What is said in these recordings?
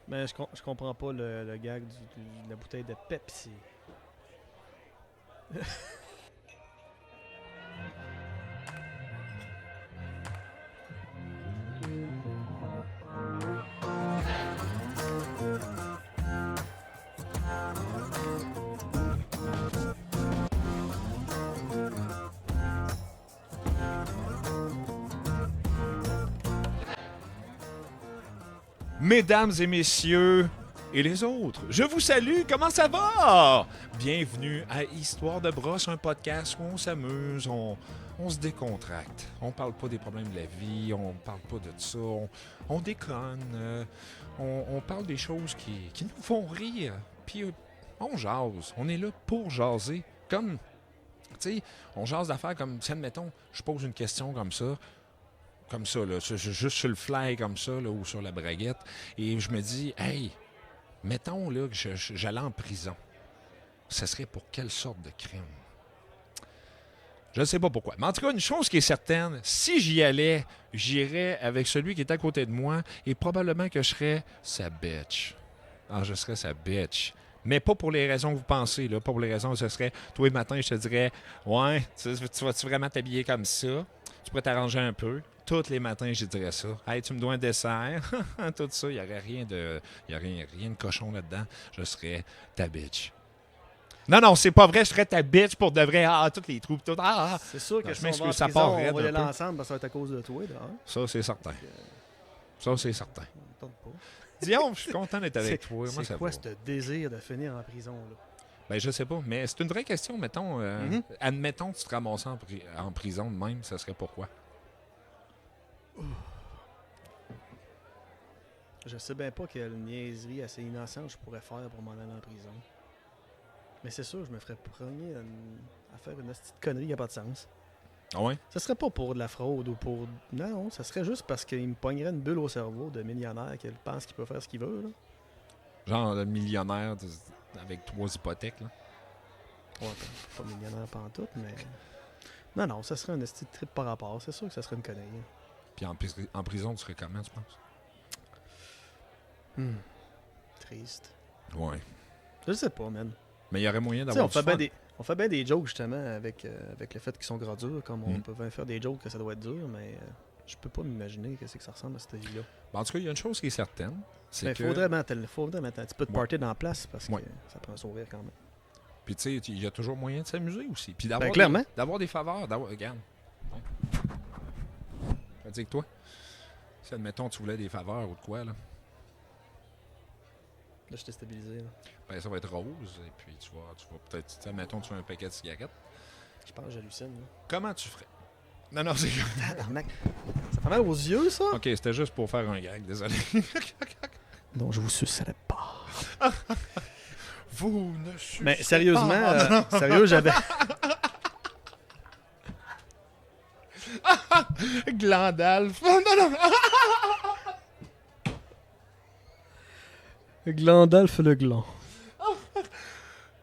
Mais je comprends pas le gag de la bouteille de Pepsi. Mesdames et messieurs et les autres, je vous salue, comment ça va? Bienvenue à Histoire de brosse, un podcast où on s'amuse, on se décontracte. On parle pas des problèmes de la vie, on parle pas de ça, on déconne, on parle des choses qui nous font rire, puis on jase. On est là pour jaser, comme, tu sais, on jase d'affaires comme, si admettons, je pose une question comme ça, là, juste sur le fly comme ça, là, ou sur la braguette, et je me dis, hey, mettons là, que j'allais en prison. Ce serait pour quelle sorte de crime? Je ne sais pas pourquoi. Mais en tout cas, une chose qui est certaine, si j'y allais, j'irais avec celui qui est à côté de moi, et probablement que je serais sa bitch. Ah, je serais sa bitch. Mais pas pour les raisons que vous pensez, là. Pas pour les raisons où ce serait, tous les matins, je te dirais, ouais, tu vas-tu vraiment t'habiller comme ça? Tu pourrais t'arranger un peu. Tous les matins, je dirais ça. Hey, tu me dois un dessert. Tout ça, il n'y aurait rien de cochon là-dedans. Je serais ta bitch. Non, c'est pas vrai, je serais ta bitch pour de vrai. Ah, toutes les trous. Tout. Ah. C'est sûr que Non, si je on va en m'excuse, ça prison, part on raide va y un aller peu. ensemble, ça va être à cause de toi. Là, hein? Ça, c'est certain. Ça, c'est certain. On tente pas. Dion, je suis content d'être avec toi. Moi, C'est ça quoi va. ce désir de finir en prison? Là? Ben, je sais pas, mais c'est une vraie question, mettons. Admettons que tu te ramasses en prison de même, ça serait pourquoi? Je sais bien pas quelle niaiserie assez innocente je pourrais faire pour m'en aller en prison. Mais c'est sûr, je me ferais pogner à faire une petite connerie qui n'a pas de sens. Ah ouais? Ça serait pas pour de la fraude ou pour... Non, ça serait juste parce qu'il me pognerait une bulle au cerveau de millionnaire qu'il pense qu'il peut faire ce qu'il veut. Là. Genre le millionnaire avec 3 hypothèques, là. Ouais, pas millionnaire pantoute, mais... Non, ça serait un esti de trip par rapport. C'est sûr que ça serait une connerie. Puis en prison, tu serais comment, tu penses? Triste. Ouais. Je sais pas, man. Mais il y aurait moyen Tu sais, d'avoir du fun. on fait bien des jokes, justement, avec le fait qu'ils sont gras durs. Comme on Mm. peut bien faire des jokes que ça doit être dur, mais je peux pas m'imaginer qu'est-ce que ça ressemble à cette vie-là. Ben, en tout cas, il y a une chose qui est certaine, c'est Mais que... faudrait mettre un petit peu de Ouais. party dans la place parce que Ouais. ça prend un sourire quand même. Puis tu sais, il y a toujours moyen de s'amuser aussi. Puis Ben, clairement. d'avoir des faveurs, regarde. Je vais dire que toi, si admettons tu voulais des faveurs ou de quoi, là, Là, je t'ai stabilisé. Là. ben ça va être rose, et puis tu vas peut-être, tu sais, admettons tu veux un paquet de cigarettes. Je pense que j'hallucine. Là. Comment tu ferais? Non, c'est... Tabarnak. Ça fait mal aux yeux, ça? Ok, c'était juste pour faire un gag, désolé. Non, je vous sucerai pas. Vous ne sucez Mais sérieusement, pas. sérieux, j'avais... Glandalf. Non. Glandalf le gland.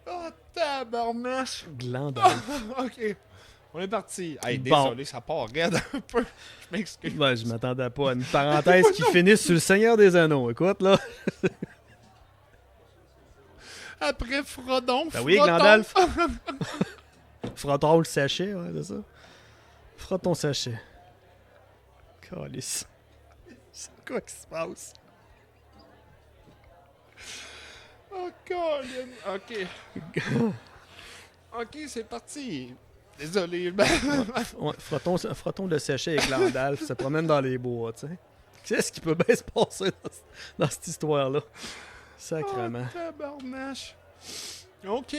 Oh, tabarnache. Glandalf. Ok, on est parti. Hey, Bon. désolé, ça part raide un peu. Je m'excuse. Ben, je m'attendais pas à une parenthèse qui finisse sur le Seigneur des Anneaux. Écoute, là. Après Frodon, Ben oui, Froton. Glandalf. Frottons le sachet, ouais, c'est ça. Frotte ton sachet. Calice. C'est quoi qui se passe? Oh, Colin. Ok. Ok, c'est parti. Désolé. Ouais, frottons le sachet avec Glandalf, se promène dans les bois, tu sais. Qu'est-ce qui peut bien se passer dans cette histoire-là? Sacrement. Oh, tabarnache. Ok.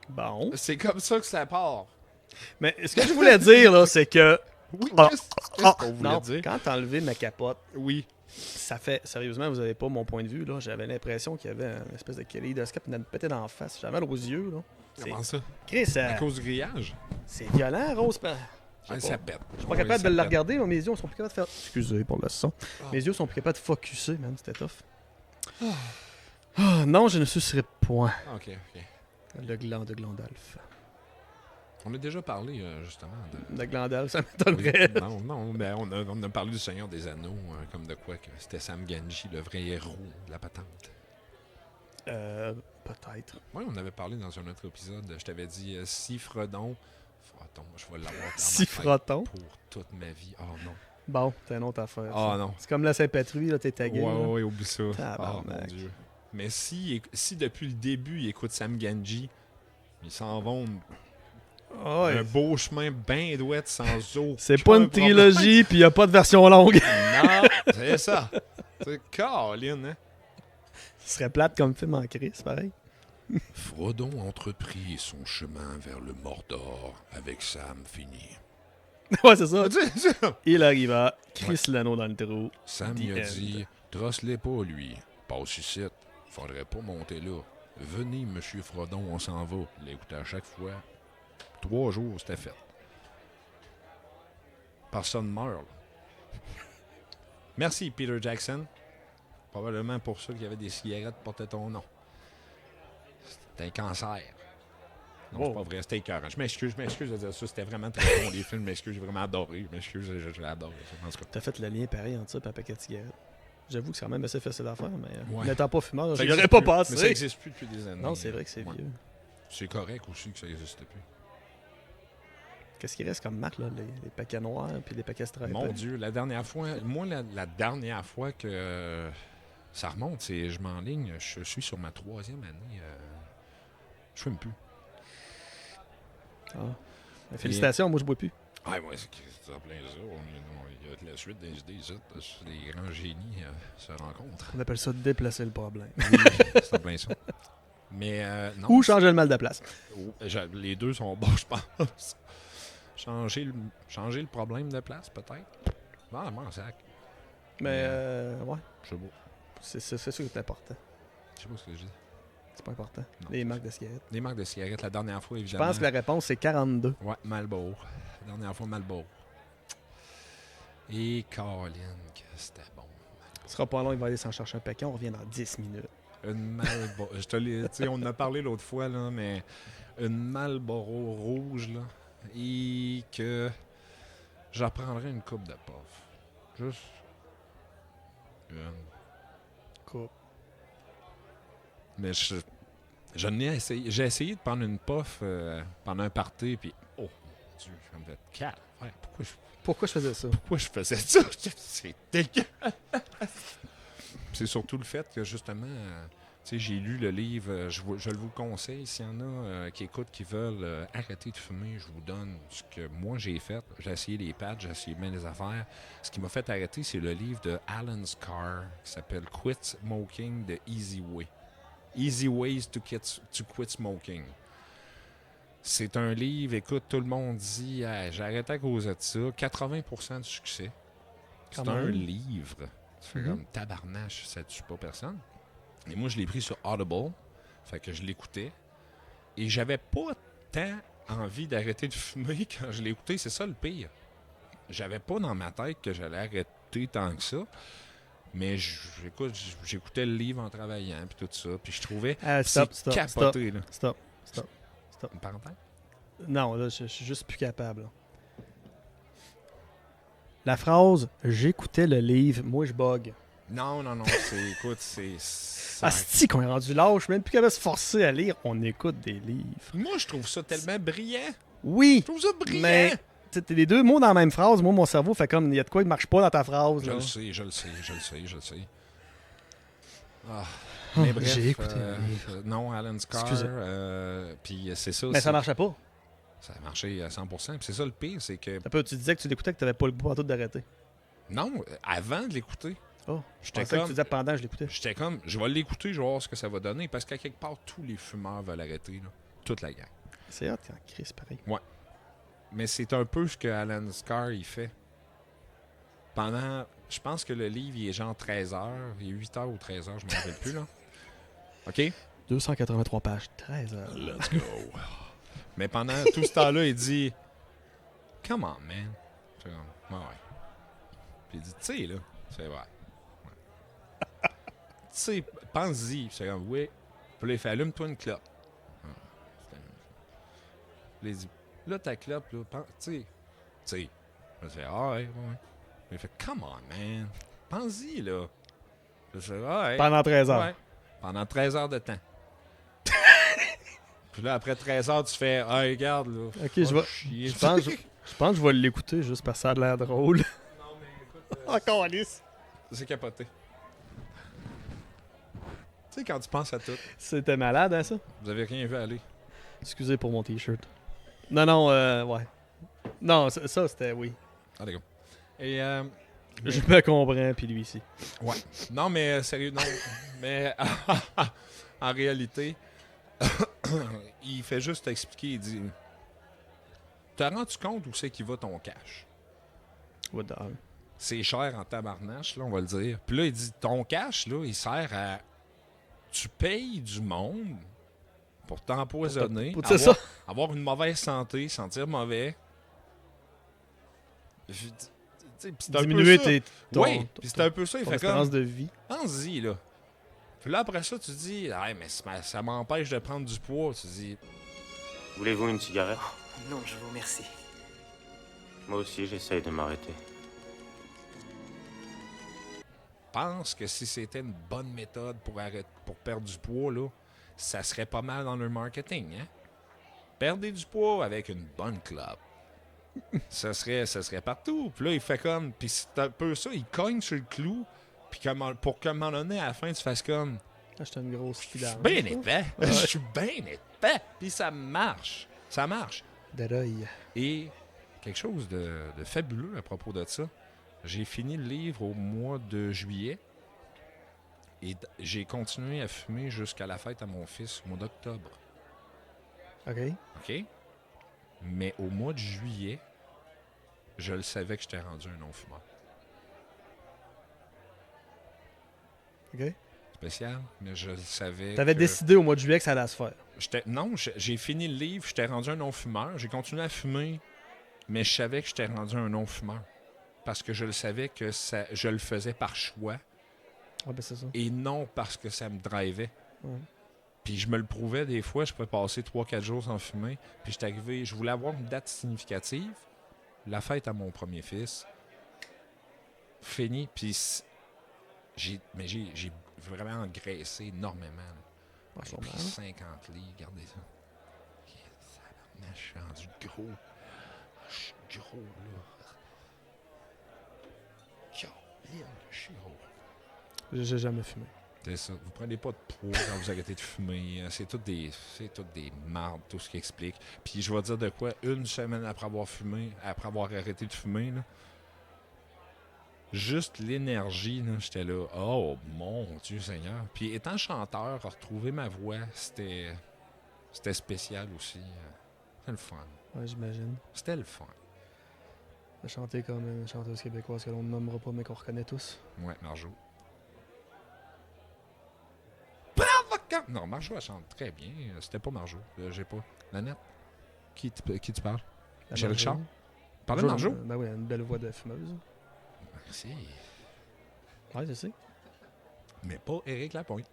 Bon. C'est comme ça que ça part. Mais ce que je voulais dire, là, c'est que... Oui, Ah. qu'est-ce qu'on voulait Non, dire? quand t'as enlevé ma capote, Oui. ça fait... Sérieusement, vous avez pas mon point de vue, là. J'avais l'impression qu'il y avait une espèce de kaléidoscope qui venait de me péter dans la face. J'avais mal aux yeux, là. Comment ça? Chris, À cause du grillage? c'est violent, Rose. Ah, ça pète. Je suis pas capable de le regarder, mais mes yeux sont plus capables de faire... Excusez pour le son. Ah. Mes yeux sont plus capables de focusser, man. C'était tough. Ah, non, je ne sucerai point Ok. le gland de Glandalf. On a déjà parlé, justement, de... De Glandalf, ça m'étonnerait. Non, mais on a parlé du Seigneur des Anneaux, comme de quoi que c'était Sam Gamgee, le vrai héros de la patente. Peut-être. Oui, on avait parlé dans un autre épisode. Je t'avais dit, si Frodon, je vais l'avoir dans Si ma tête Frodon. pour toute ma vie. Oh non. Bon, c'est une autre affaire. Oh ça. non. C'est comme la Saint-Patrick, là, t'es tagué. là. Ouais, oublie ça. Oh Tabarnak. mon Dieu. Mais si depuis le début, il écoute Sam Gamgee, ils s'en vont Ah ouais. un beau chemin bien douette sans eau. C'est pas une trilogie, puis il a pas de version longue. Non, c'est ça. C'est Caroline, hein? Ce serait plate comme film en crise, pareil. Frodon entreprit son chemin vers le Mordor avec Sam fini. Ouais, c'est ça. Il arriva, Chris l'anneau dans le trou. Sam The lui a end. dit, trosse-les pas, lui. Passe ici. Faudrait pas monter là. Venez, monsieur Frodon, on s'en va. L'écouter à chaque fois. 3 jours, c'était fait. Personne meurt, là. Merci, Peter Jackson. Probablement pour ça qu'il y avait des cigarettes qui portaient ton nom. C'était un cancer. Non, Wow. c'est pas vrai, c'était écœurant. Je m'excuse de dire ça. C'était vraiment très bon, les films. Je m'excuse, j'ai vraiment adoré. Je m'excuse, je l'adore. En tout cas. T'as fait le lien pareil entre ça et un paquet de cigarettes. J'avoue que c'est quand même assez facile à faire, mais Ouais. n'étant pas fumeur, Ça j'y aurais existe pas plus. Mais ça passé. n'existe plus depuis des années. Non, c'est vrai que c'est Ouais. vieux. C'est correct aussi que ça n'existe plus. Qu'est-ce qui reste comme marque, là? Les paquets noirs puis les paquets stripés. Mon Dieu, la dernière fois, moi, la dernière fois que ça remonte, c'est je m'enligne, je suis sur ma 3e année. Je fume plus. Ah. Félicitations, moi je bois plus. Ah, ouais, c'est en plein ça. Il y a de la suite des idées ici. Les grands génies se rencontrent. On appelle ça déplacer le problème. Oui, c'est en plein ça. Mais non. Ou changer le mal de place. Les deux sont bons, je pense. Changer le problème de place, peut-être. Non, moi, sac. Mais ouais, Je sais pas. c'est sûr que c'est important. Je sais pas ce que je dis. C'est pas important. Non. Les marques de cigarettes. Les marques de cigarettes, la dernière fois, Je évidemment. pense que la réponse c'est 42. Ouais, Marlboro. La dernière fois, Marlboro. Et Caroline, que c'était bon. Ce sera pas long, il va aller s'en chercher un paquet. On revient dans 10 minutes. Une Marlboro. Je te l'ai. Tu sais, on en a parlé l'autre fois, là, mais une Marlboro rouge, là. Et que j'apprendrais une coupe de puff. Juste. Une. Coupe. Mais je n'ai essayé. J'ai essayé de prendre une puff pendant un party, puis oh mon Dieu, je me fais calme. Ouais, Pourquoi je faisais ça? pourquoi je faisais ça? C'est dégueu. C'est surtout le fait que justement, tu sais, j'ai lu le livre, je le vous conseille. S'il y en a qui écoutent, qui veulent arrêter de fumer, je vous donne ce que moi j'ai fait. J'ai essayé les patchs, j'ai essayé bien les affaires. Ce qui m'a fait arrêter, c'est le livre de Alan Carr qui s'appelle Quit Smoking the Easy Way. Easy Ways to Quit Smoking. C'est un livre, écoute, tout le monde dit hey, j'ai arrêté à cause de ça. 80% de succès. Quand C'est un même. livre. Tu fais Mhm. comme tabarnache, ça tue pas personne. Et moi, je l'ai pris sur Audible. Fait que je l'écoutais. Et j'avais pas tant envie d'arrêter de fumer quand je l'écoutais. C'est ça le pire. J'avais pas dans ma tête que j'allais arrêter tant que ça. Mais j'écoutais le livre en travaillant, puis tout ça. Puis je trouvais Stop, c'est capoté, là. Stop. Une parenthèse? Non, là, je suis juste plus capable. là. La phrase « J'écoutais le livre, moi je bug Non, écoute, c'est... ». Asti qu'on est rendu lâche, je suis même plus capable de se forcer à lire. On écoute des livres. Moi, je trouve ça tellement brillant. Oui, Je trouve ça brillant. mais tu sais, t'as les deux mots dans la même phrase. Moi, mon cerveau fait comme il y a de quoi qui marche pas dans ta phrase. Je là. le sais. Ah, mais bref, j'ai écouté le livre. non, Alan Carr, Excusez. puis c'est ça. Mais ça marchait pas. Ça a marché à 100%. Puis c'est ça le pire, c'est que... Tu disais que tu l'écoutais que t'avais pas le goût tout d'arrêter. Non, avant de l'écouter, Oh, je J'étais pensais que comme- tu disais pendant que je l'écoutais. je vais l'écouter, je vais voir ce que ça va donner, parce qu'à quelque part, tous les fumeurs veulent arrêter, là. Toute la gang. C'est hot quand Chris, pareil. Mais c'est un peu ce que Alan Carr, il fait. Pendant... Je pense que le livre, il est genre 13 heures. Il est 8 heures ou 13 heures, je me rappelle plus, là. OK? 283 pages, 13 heures. Let's go. Mais pendant tout ce temps-là, il dit Come on, man. Je suis comme, ouais. Puis il dit, tu sais, là. C'est vrai. Ouais. Tu sais, pense-y. Je suis comme, oui. Puis là, il fait, allume-toi une clope. Ah, c'était- Puis là, il dit, Là, ta clope, là, tu sais. Je fais, ah ouais. Il fait, come on, man. Pense-y, là. Je fais, ah ouais. Pendant 13 heures. Ouais. Pendant 13 heures de temps. Puis là, après 13 heures, tu fais, ah, regarde, là. Ok, chier. je pense que je vais l'écouter juste parce que ça a l'air drôle. Non, mais écoute. Encore Alice. C'est capoté. Tu sais, quand tu penses à tout, C'était malade, hein, ça? vous avez rien vu aller. Excusez pour mon t-shirt. Non, ouais. Non, ça c'était oui. Ah, d'accord. Et, Je me comprends, puis lui ici. ouais. Non, mais sérieux, non. Mais en réalité, il fait juste t'expliquer. Il dit, t'as rendu compte où c'est qu'il va ton cash? What the hell? C'est cher en tabarnache, là, on va le dire. Puis là, il dit, ton cash, là, il sert à... Tu payes du monde pour t'empoisonner, C'est ça. avoir une mauvaise santé, sentir mauvais. C'est un Diminuer peu ça. Oui, puis c'est un peu ça. Il ton fait espérance comme, de vie. pense-y, là. Puis là, après ça, tu dis, ah, mais ça m'empêche de prendre du poids. Tu dis, Voulez-vous une cigarette? Non, je vous remercie. Moi aussi, j'essaye de m'arrêter. pense que si c'était une bonne méthode pour perdre du poids, là, ça serait pas mal dans le marketing, hein? Perdez du poids avec une bonne clope. ça serait partout. Puis là, il fait comme... Puis c'est un peu ça, il cogne sur le clou, puis pour qu'à un moment donné, à la fin, tu fasses comme... Ah, j'étais une grosse Je suis fille bien épais. Je suis bien épais. Puis ça marche. Ça marche. de l'œil. Et quelque chose de fabuleux à propos de ça. J'ai fini le livre au mois de juillet. Et j'ai continué à fumer jusqu'à la fête à mon fils au mois d'octobre. OK. OK? Mais au mois de juillet, je le savais que j'étais rendu un non-fumeur. OK. Spécial, mais je le savais. T'avais décidé au mois de juillet que ça allait se faire. Non, j'ai fini le livre, j'étais rendu un non-fumeur. J'ai continué à fumer, mais je savais que j'étais rendu un non-fumeur. Parce que je le savais que je le faisais par choix Ah, ben c'est ça. et non parce que ça me drivait. Ouais. Puis je me le prouvais des fois, je pouvais passer 3-4 jours sans fumer. Puis j'étais arrivé, je voulais avoir une date significative. La fête à mon premier fils. Fini, puis j'ai vraiment engraissé énormément. Là. Ah, J'ai sûrement. pris 50 livres, regardez ça. Je suis rendu gros. Je suis gros, là. Je suis gros. J'ai jamais fumé. C'est ça. Vous prenez pas de poids quand vous arrêtez de fumer. C'est toutes des mardes, tout ce qui explique. Puis je vais dire de quoi, une semaine après avoir fumé, après avoir arrêté de fumer, là, juste l'énergie, là, j'étais là, oh mon Dieu Seigneur. Puis étant chanteur, retrouver ma voix, c'était spécial aussi. C'était le fun. Ouais, j'imagine. C'était le fun. De chanter comme une chanteuse québécoise que l'on ne nommera pas, mais qu'on reconnaît tous. Ouais, Marjo. Non, Marjo, elle chante très bien. C'était pas Marjo. J'ai pas. Nanette. Qui tu parles? La Michel Marjo. Richard? Parle de Marjo? Ben oui, elle a une belle voix de fumeuse. Merci. Ouais, je sais. Mais pas Éric Lapointe.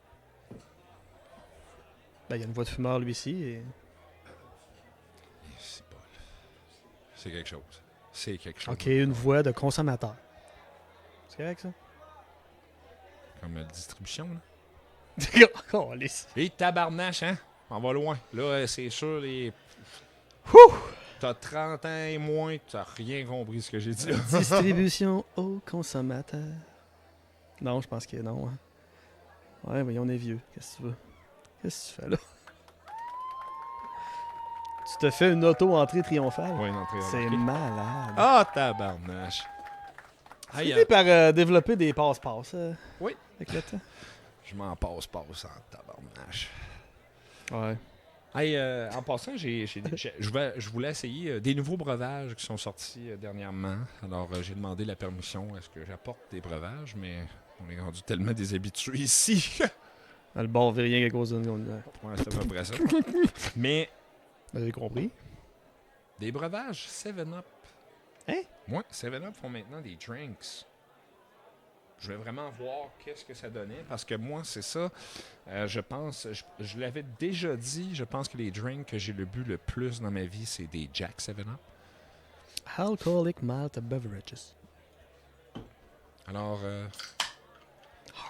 Ben, il y a une voix de fumeur, lui ici. Et... C'est pas. C'est quelque chose. C'est quelque chose. OK, une voix de consommateur. C'est correct, ça? Comme distribution, là. Oh, lisse. Et tabarnache, hein? On va loin. Là, c'est sûr, les. T'as 30 ans et moins, t'as rien compris ce que j'ai dit là. Distribution aux consommateurs. Non, je pense que non. Hein. Ouais, mais on est vieux. Qu'est-ce que tu veux? Qu'est-ce que tu fais là? Tu te fais une auto-entrée triomphale? Ouais, une entrée C'est remarquée. malade. Ah, tabarnache. Tu Hey, finis par développer des passe-passe Oui. avec le temps. je m'en passe en tabarnache. Ouais. Hey, en passant, je voulais essayer des nouveaux breuvages qui sont sortis dernièrement. Alors, j'ai demandé la permission à ce que j'apporte des breuvages, mais on est rendu tellement déshabitués ici. Le bord veut rien qu'à cause d'une... Ouais, c'est à peu près ça. Mais Ben, j'ai compris. des breuvages 7-Up. Hein? Ouais, 7-Up font maintenant des drinks. Je vais vraiment voir qu'est-ce que ça donnait. Parce que moi, c'est ça. Je pense, je l'avais déjà dit, je pense que les drinks que j'ai le bu le plus dans ma vie, c'est des Jack 7-Up. Alcoholic malt beverages. Alors,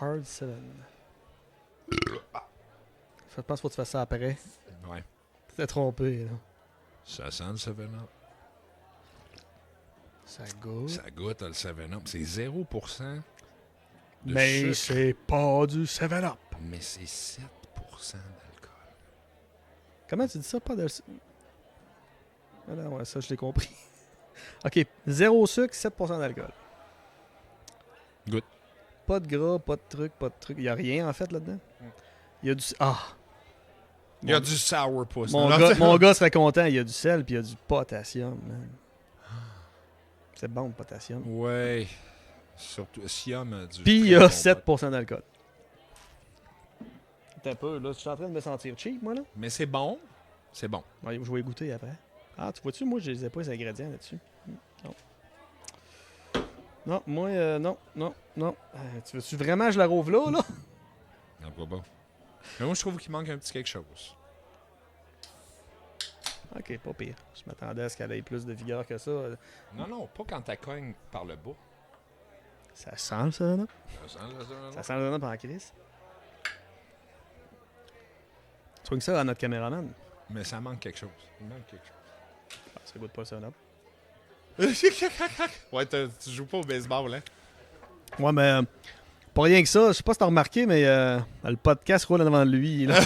Hard 7. Je pense qu'il faut que tu fasses ça après. ouais. Tu t'es trompé, là. Ça sent le 7-Up. Ça goûte. Ça goûte le 7-Up. C'est 0% de Mais sucre. c'est pas du 7-Up. Mais c'est 7% d'alcool. Comment tu dis ça? Pas de... Ah non, ouais, ça, je l'ai compris. OK. 0 sucre, 7% d'alcool. Goûte. Pas de gras, pas de truc, pas de truc. Il n'y a rien, en fait, là-dedans. Il y a du... Ah! Il y a du sourpuss. Mon gars serait content. Il y a du sel puis il y a du potassium, man. C'est bon, le potassium. Ouais. Surtout, Siam a du. Puis il y très a bon 7% d'alcool. T'as un peu, là. Je suis en train de me sentir cheap, moi, là. Mais c'est bon. C'est bon. Ouais, je vais y goûter après. Ah, tu vois-tu, moi, je les ai pas les ingrédients là-dessus. Non. Non, moi, non. Tu veux-tu vraiment que je la rouvre là, là? Non, pas. Mais moi, je trouve qu'il manque un petit quelque chose. Ok, pas pire. Je m'attendais à ce qu'elle ait plus de vigueur que ça. Non, pas quand t'as cogne par le bas. Ça sent le 7-Up. Ça Ça sent le 7-Up en crise. Swing ça à notre caméraman. Mais ça manque quelque chose. Il manque quelque chose. Ah, ça goûte pas le 7-Up. Ouais, tu joues pas au baseball, hein? Ouais, mais pas rien que ça. Je sais pas si t'as remarqué, mais le podcast roule devant lui. Là.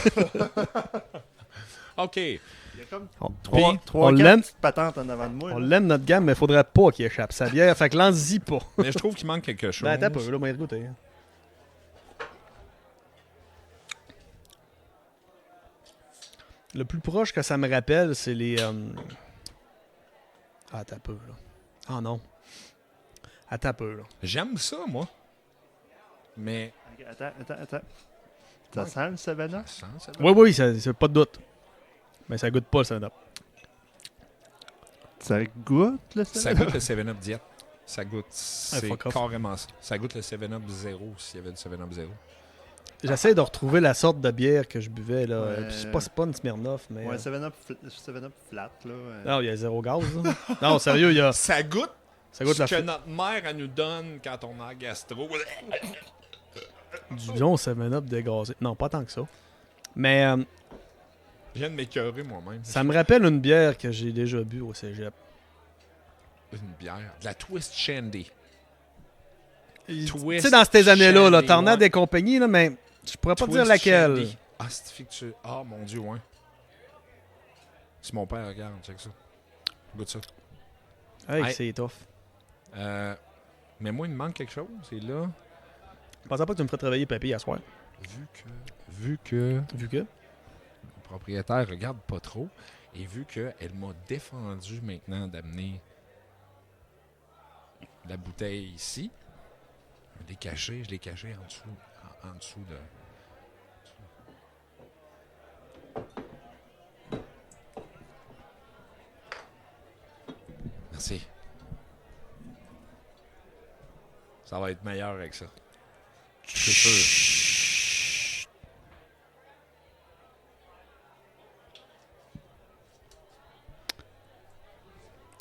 OK. Il y a comme On, trois, on quatre l'aime. petites patentes en avant de moi. On là. l'aime notre gamme, mais faudrait pas qu'il échappe sa bière. Fait que lance-y pas. Mais je trouve qu'il manque quelque chose. Ben, attends un peu, là, on va y goûter. hein. Le plus proche que ça me rappelle, c'est les. Ah, attends un peu, là. Ah non. Attends un peu, là. J'aime ça, moi. Mais. Ok, attends. Ça sent le 7-Up? Ça sent, ça Oui, c'est pas de doute. Mais ça goûte pas le 7-Up. Ça goûte le 7-Up? Ça goûte le 7-Up diète. Ça goûte. C'est fuck off. carrément ça. Ça goûte le 7-Up 0 s'il y avait du 7-Up 0. J'essaie de retrouver la sorte de bière que je buvais, là. Ouais. Puis c'est pas une Smirnoff, mais. Ouais, 7-Up flat, là. Non, il y a zéro gaz, là. Non, sérieux, il y a. Ça goûte Ça goûte ce la que notre mère elle nous donne quand on a gastro. du bon 7-Up dégazé. Non, pas tant que ça. Mais Je viens de m'écœurer moi-même. ça me rappelle une bière que j'ai déjà bu au cégep. Une bière. De la Twist Shandy. Tu Twist sais, dans ces années-là, là, Shandy, t'en as ouais. des compagnies, là, mais je pourrais pas Twist dire laquelle. Shandy. Ah, c'est que tu. Ah, mon Dieu, ouais. Si mon père regarde, check ça. Goûte ça. Hey, Hey. c'est tough. Mais moi, il me manque quelque chose. Et là, Je pensais pas que tu me ferais travailler papy à soir. vu que Vu que. le propriétaire regarde pas trop, et vu qu'elle m'a défendu maintenant d'amener la bouteille ici, je l'ai caché en dessous, en dessous de... Merci. Ça va être meilleur avec ça. C'est sûr.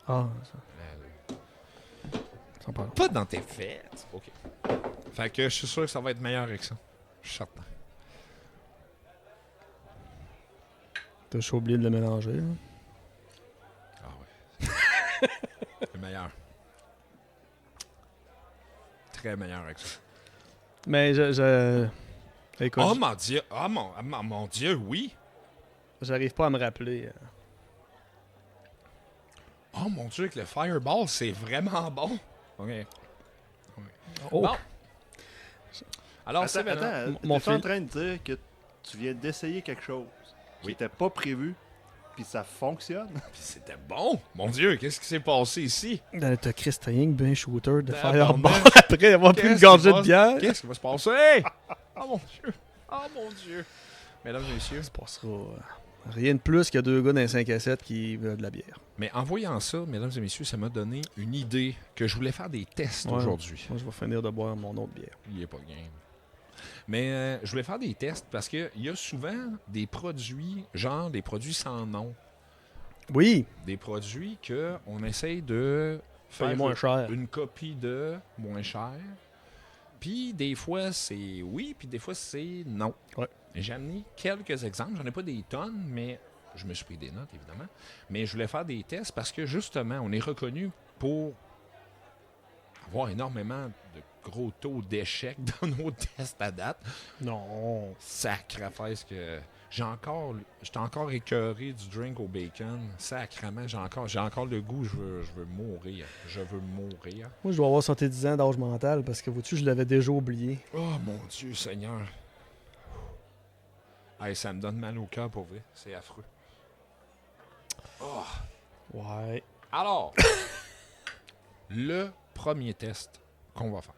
Ah, ça parle. Pas dans tes fêtes. OK. Fait que je suis sûr que ça va être meilleur avec ça. Je suis certain. T'as juste oublié de le mélanger. Là. Ah ouais. C'est meilleur. Très meilleur avec ça. Mais écoute, Oh mon Dieu! Oh mon Dieu, oui! j'arrive pas à me rappeler. Oh mon Dieu, avec le Fireball, c'est vraiment bon. OK. Oh, Bon. Alors, c'est Attends, Mon t'es en fil- train de dire que tu viens d'essayer quelque chose qui Oui. n'était pas prévu, puis ça fonctionne? C'était bon! Mon Dieu, qu'est-ce qui s'est passé ici? t'as Chris Taying, ben shooter de Tabarnak. Fireball après avoir pris une gorgée de bière. Qu'est-ce qui va se passer? Oh mon Dieu! Oh mon Dieu! Mesdames et messieurs, Ça se passera Rien de plus qu'il y a deux gars dans un 5 à 7 qui veulent de la bière. Mais en voyant ça, mesdames et messieurs, ça m'a donné une idée que je voulais faire des tests Ouais. aujourd'hui. Moi, je vais finir de boire mon autre bière. Il est pas game. Mais je voulais faire des tests parce qu'il y a souvent des produits, genre des produits sans nom. Oui, Des produits qu'on essaye de paye faire moins cher. une copie de moins cher. Puis des fois, c'est oui, puis des fois, c'est non. Ouais. Et j'ai amené quelques exemples. J'en ai pas des tonnes, mais je me suis pris des notes, évidemment. Mais je voulais faire des tests parce que, justement, on est reconnu pour avoir énormément de gros taux d'échec dans nos tests à date. Non. Sacrifice que... J'étais encore écœuré du drink au bacon. Sacrement, j'ai encore le goût, je veux mourir. Je veux mourir. Moi, je dois avoir 70 ans d'âge mental parce que, vois-tu, je l'avais déjà oublié. Oh mon Dieu Seigneur. Hey, ça me donne mal au cœur pour vrai. C'est affreux. Oh. Ouais. Alors, le premier test qu'on va faire.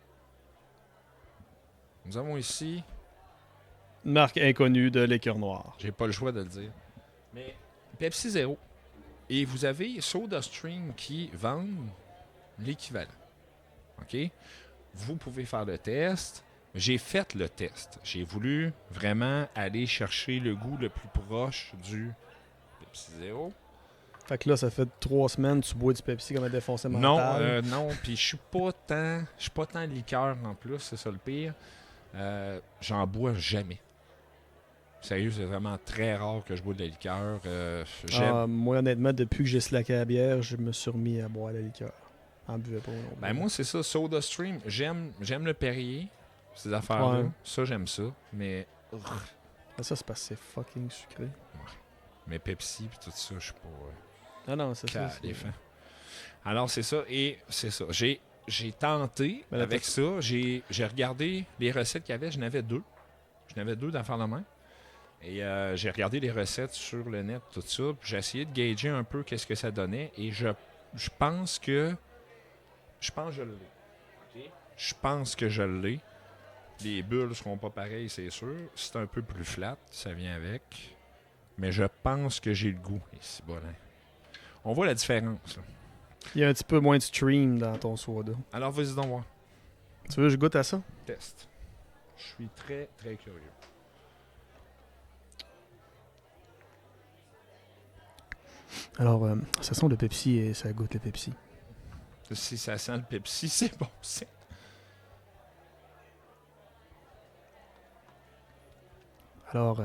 Nous avons ici... Marque inconnue de l'écœur noir. J'ai pas le choix de le dire. Mais Pepsi Zero. Et vous avez SodaStream qui vendent l'équivalent. OK? Vous pouvez faire le test. J'ai fait le test. J'ai voulu vraiment aller chercher le goût le plus proche du Pepsi Zero. Fait que là, ça fait 3 semaines que tu bois du Pepsi comme un défoncé Non, mental. non. Puis je suis pas tant liqueur en plus, c'est ça le pire. J'en bois jamais. Sérieux, c'est vraiment très rare que je bois de la liqueur. Moi, honnêtement, depuis que j'ai slacké la bière, je me suis remis à boire la liqueur. En buvais pas. Non. Ben moi, c'est ça, SodaStream. J'aime le Perrier, ces affaires-là. Ouais. Ça, j'aime ça. Mais Ça, c'est parce que c'est fucking sucré. Pepsi puis tout ça, je suis pas... Ah non, c'est ça. Califant. Alors, c'est ça. Et c'est ça. J'ai tenté Mais la avec ça. J'ai regardé les recettes qu'il y avait. J'en avais 2. J'en avais 2 d'affaires de main. Et j'ai regardé les recettes sur le net, tout ça. Puis j'ai essayé de gager un peu qu'est-ce que ça donnait. Et je pense que... Je pense que je l'ai. OK? Je pense que je l'ai. Les bulles seront pas pareilles, c'est sûr. C'est un peu plus flat, ça vient avec. Mais je pense que j'ai le goût. Et c'est bon, hein. On voit la différence, là. Il y a un petit peu moins de stream dans ton soda. Alors, vas-y donc voir. Tu veux que je goûte à ça? Test. Je suis très, très curieux. Alors, ça sent le Pepsi et ça goûte le Pepsi. Si ça sent le Pepsi, c'est bon. Alors,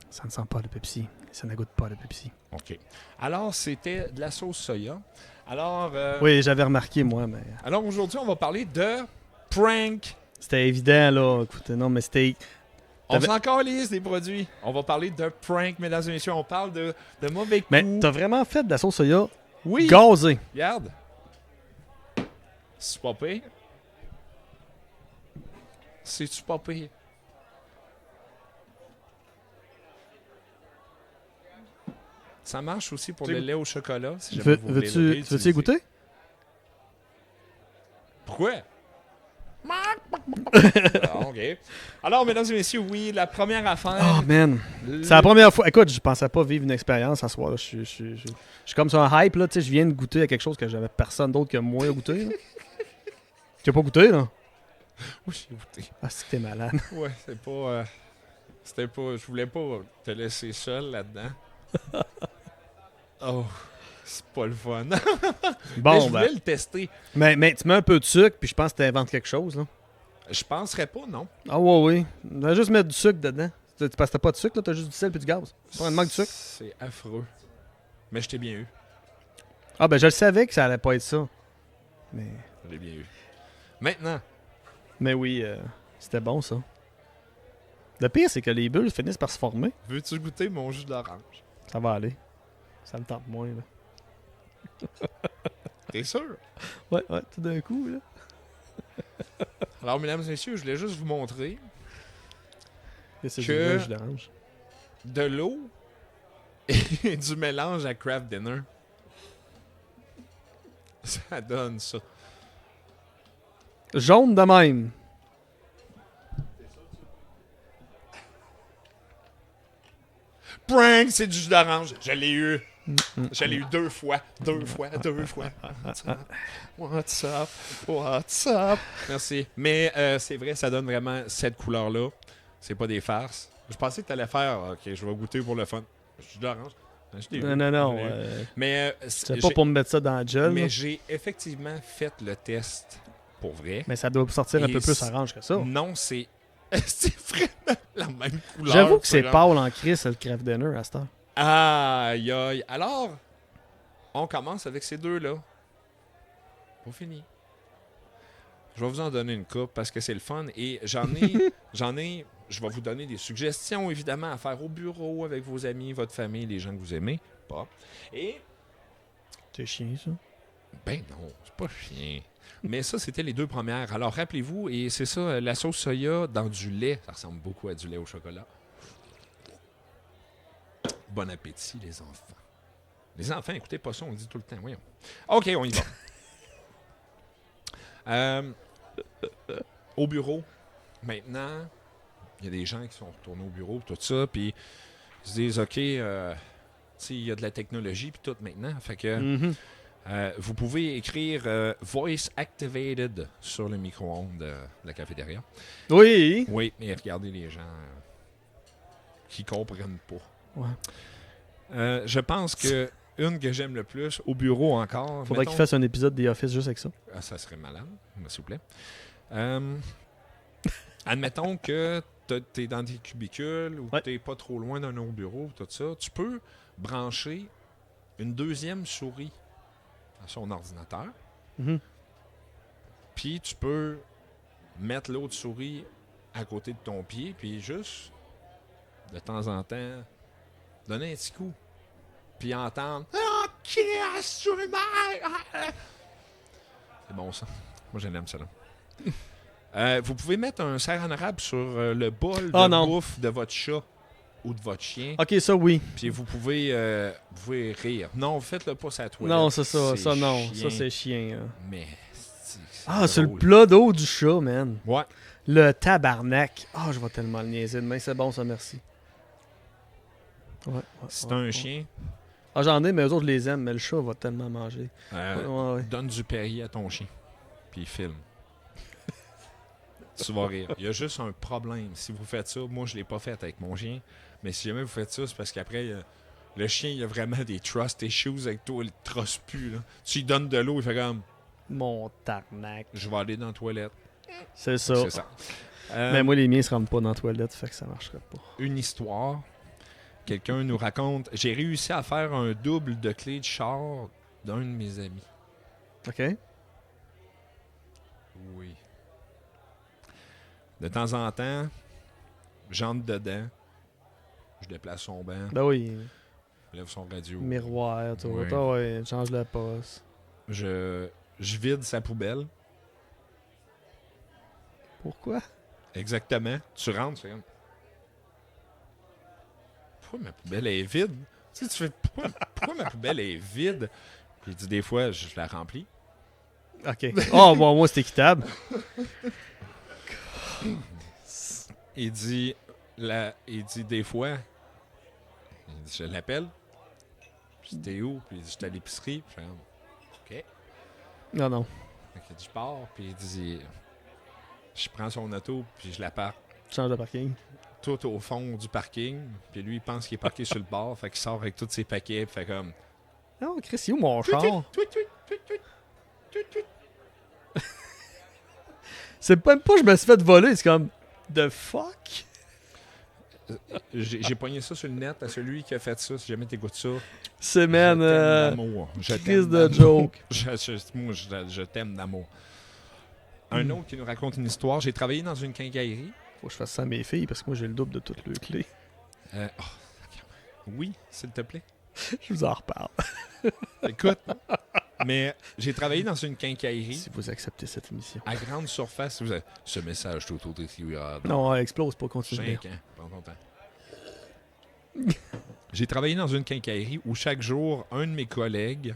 ça ne sent pas le Pepsi. Ça ne goûte pas le Pepsi. OK. Alors, c'était de la sauce soya. Alors, Oui, j'avais remarqué, moi, mais... alors aujourd'hui, on va parler de prank. C'était évident, là. Écoute, non, mais c'était... On s'en calisse des produits. On va parler de prank, mesdames et messieurs. On parle de mauvais coups. Mais t'as vraiment fait de la sauce soya Oui. gazée. Regarde. C'est pas pire. C'est-tu pas pire? Ça marche aussi pour le lait au chocolat. Si jamais vous voulez le Veux-tu réutiliser. y goûter? Pourquoi? Ah, OK. Alors, mesdames et messieurs, oui, la première affaire... Oh, man. C'est la première fois. Écoute, je pensais pas vivre une expérience à ce soir. Là. Je suis comme sur un hype. Là. Tu sais, je viens de goûter à quelque chose que j'avais personne d'autre que moi à goûter. Tu n'as pas goûté, là? Oui, j'ai goûté. Ah, c'est que t'es malade. Ouais, c'est pas... c'était pas... Je voulais pas te laisser seul là-dedans. Oh, c'est pas le fun. Mais Bon, je voulais le tester. mais tu mets un peu de sucre, puis je pense que tu inventes quelque chose. Là. Je penserais pas, non. Ah, ouais, oui. On va juste mettre du sucre dedans. Parce que t'as pas de sucre, là, t'as juste du sel et du gaz. Pas un manque de sucre. C'est affreux. Mais je t'ai bien eu. Ah, ben je le savais que ça allait pas être ça. Mais, Je l'ai bien eu. Maintenant, mais oui, c'était bon, ça. Le pire, c'est que les bulles finissent par se former. veux-tu goûter mon jus d'orange? Ça va aller. Ça me tente moins, là. T'es sûr? Ouais, tout d'un coup, là. Alors, mesdames et messieurs, je voulais juste vous montrer Et c'est Que- du jus d'orange. de l'eau et du mélange à Kraft Dinner. Ça donne ça. Jaune de même. Prank, c'est du jus d'orange. Je l'ai eu. Je l'ai eu 2 fois. 2 fois. What's up? What's up? Merci. Mais c'est vrai, ça donne vraiment cette couleur-là. C'est pas des farces. Je pensais que t'allais faire, OK, je vais goûter pour le fun. Jus d'orange. Je l'ai eu. Non. Mais C'est pas pour me mettre ça dans le gel. mais là. j'ai effectivement fait le test pour vrai. Mais ça doit sortir un Et peu plus c'est- orange que ça. Non, c'est vraiment la même couleur. J'avoue que c'est vraiment- pâle en crise, le craft dinner à cette heure. Aïe, aïe. Alors, on commence avec ces deux-là. Pas fini. Je vais vous en donner une coupe parce que c'est le fun. Et je vais vous donner des suggestions, évidemment, à faire au bureau avec vos amis, votre famille, les gens que vous aimez. Pas. Et, C'est chiant, ça. ben non, c'est pas chien. Mais ça, c'était les 2 premières. Alors, rappelez-vous, et c'est ça, la sauce soya dans du lait. Ça ressemble beaucoup à du lait au chocolat. Bon appétit, les enfants. Les enfants, écoutez pas ça, on le dit tout le temps. Voyons. OK, on y va. Au bureau, maintenant, il y a des gens qui sont retournés au bureau, tout ça, puis ils se disent, OK, tu sais, il y a de la technologie, puis tout maintenant. Fait que Mhm. vous pouvez écrire Voice Activated sur le micro-ondes de la cafétéria. Oui. Oui, mais regardez les gens qui comprennent pas. Ouais. Je pense que une que j'aime le plus, au bureau encore. Faudrait qu'il fasse un épisode des Office juste avec ça. Ça serait malade, s'il vous plaît. Admettons que t'es dans des cubicules ou Ouais. t'es pas trop loin d'un autre bureau, tout ça. Tu peux brancher une deuxième souris à son ordinateur. Mhm. Puis tu peux mettre l'autre souris à côté de ton pied, puis juste, de temps en temps, donner un petit coup. Puis entendre « OK, assurément! » C'est bon, ça. Moi, j'aime ça, là. Vous pouvez mettre un serre en arabe sur le bol de non. bouffe de votre chat ou de votre chien. Ok, ça oui. Puis vous pouvez rire. Non, faites-le pas sur la toilette. Non, c'est ça. Ça, non. chien. Ça, c'est chien. hein. Mais. C'est le drôle. plat d'eau du chat, man. Ouais. Le tabarnak. Je vais tellement le niaiser demain. C'est bon, ça, merci. Ouais, Si t'as un chien, j'en ai, mais eux autres, je les aime. Mais le chat va tellement manger. Ouais. donne du Perrier à ton chien. Puis filme. Tu vas rire. Il y a juste un problème. Si vous faites ça, moi, je l'ai pas fait avec mon chien. Mais si jamais vous faites ça, c'est parce qu'après, le chien, il a vraiment des trust issues avec toi. Il te trosse plus. Là. Tu lui donnes de l'eau, il fait comme Mon tarnac. je vais aller dans la toilette. C'est ça. C'est ça. Mais moi, les miens se rendent pas dans la toilette, fait que ça marcherait pas. Une histoire. Quelqu'un nous raconte. J'ai réussi à faire un double de clé de char d'un de mes amis. OK? Oui. De temps en temps, j'entre dedans. Je déplace son banc. Ben oui. Je lève son radio. Miroir, tout. Oui. Ouais, change la poste. Je vide sa poubelle. Pourquoi? Exactement. Tu rentres, c'est comme. Pourquoi ma poubelle est vide? Tu sais, tu fais. Pourquoi ma poubelle est vide? Puis il dit des fois, je la remplis. OK. Bon, moi, c'est équitable. Il dit des fois, il dit, je l'appelle. Puis t'es où? Puis il dit, je suis à l'épicerie. Puis je fais, OK. Non. Fait qu'il dit, je pars. Puis il dit, je prends son auto. Puis je la pars Change de parking. tout au fond du parking. Puis lui, il pense qu'il est parqué sur le bord. Fait qu'il sort avec tous ses paquets. Puis fait comme. Non, Chris, il est où mon char? C'est même pas que je me suis fait voler, c'est comme... The fuck? J'ai pogné ça sur le net à celui qui a fait ça. Si jamais t'écoutes ça, C'est, man... je t'aime d'amour. Je Chris t'aime de d'amour. joke. Moi, je t'aime d'amour. Un autre qui nous raconte une histoire. J'ai travaillé dans une quincaillerie. Faut que je fasse ça à mes filles, parce que moi, j'ai le double de toutes les clés. Oui, s'il te plaît. Je vous en reparle. Écoute, mais j'ai travaillé dans une quincaillerie Si vous acceptez cette émission. à grande surface. Vous avez ce message tout autour. Non, elle explose pas, continue. 5 ans. Prends ton temps. J'ai travaillé dans une quincaillerie où chaque jour, un de mes collègues,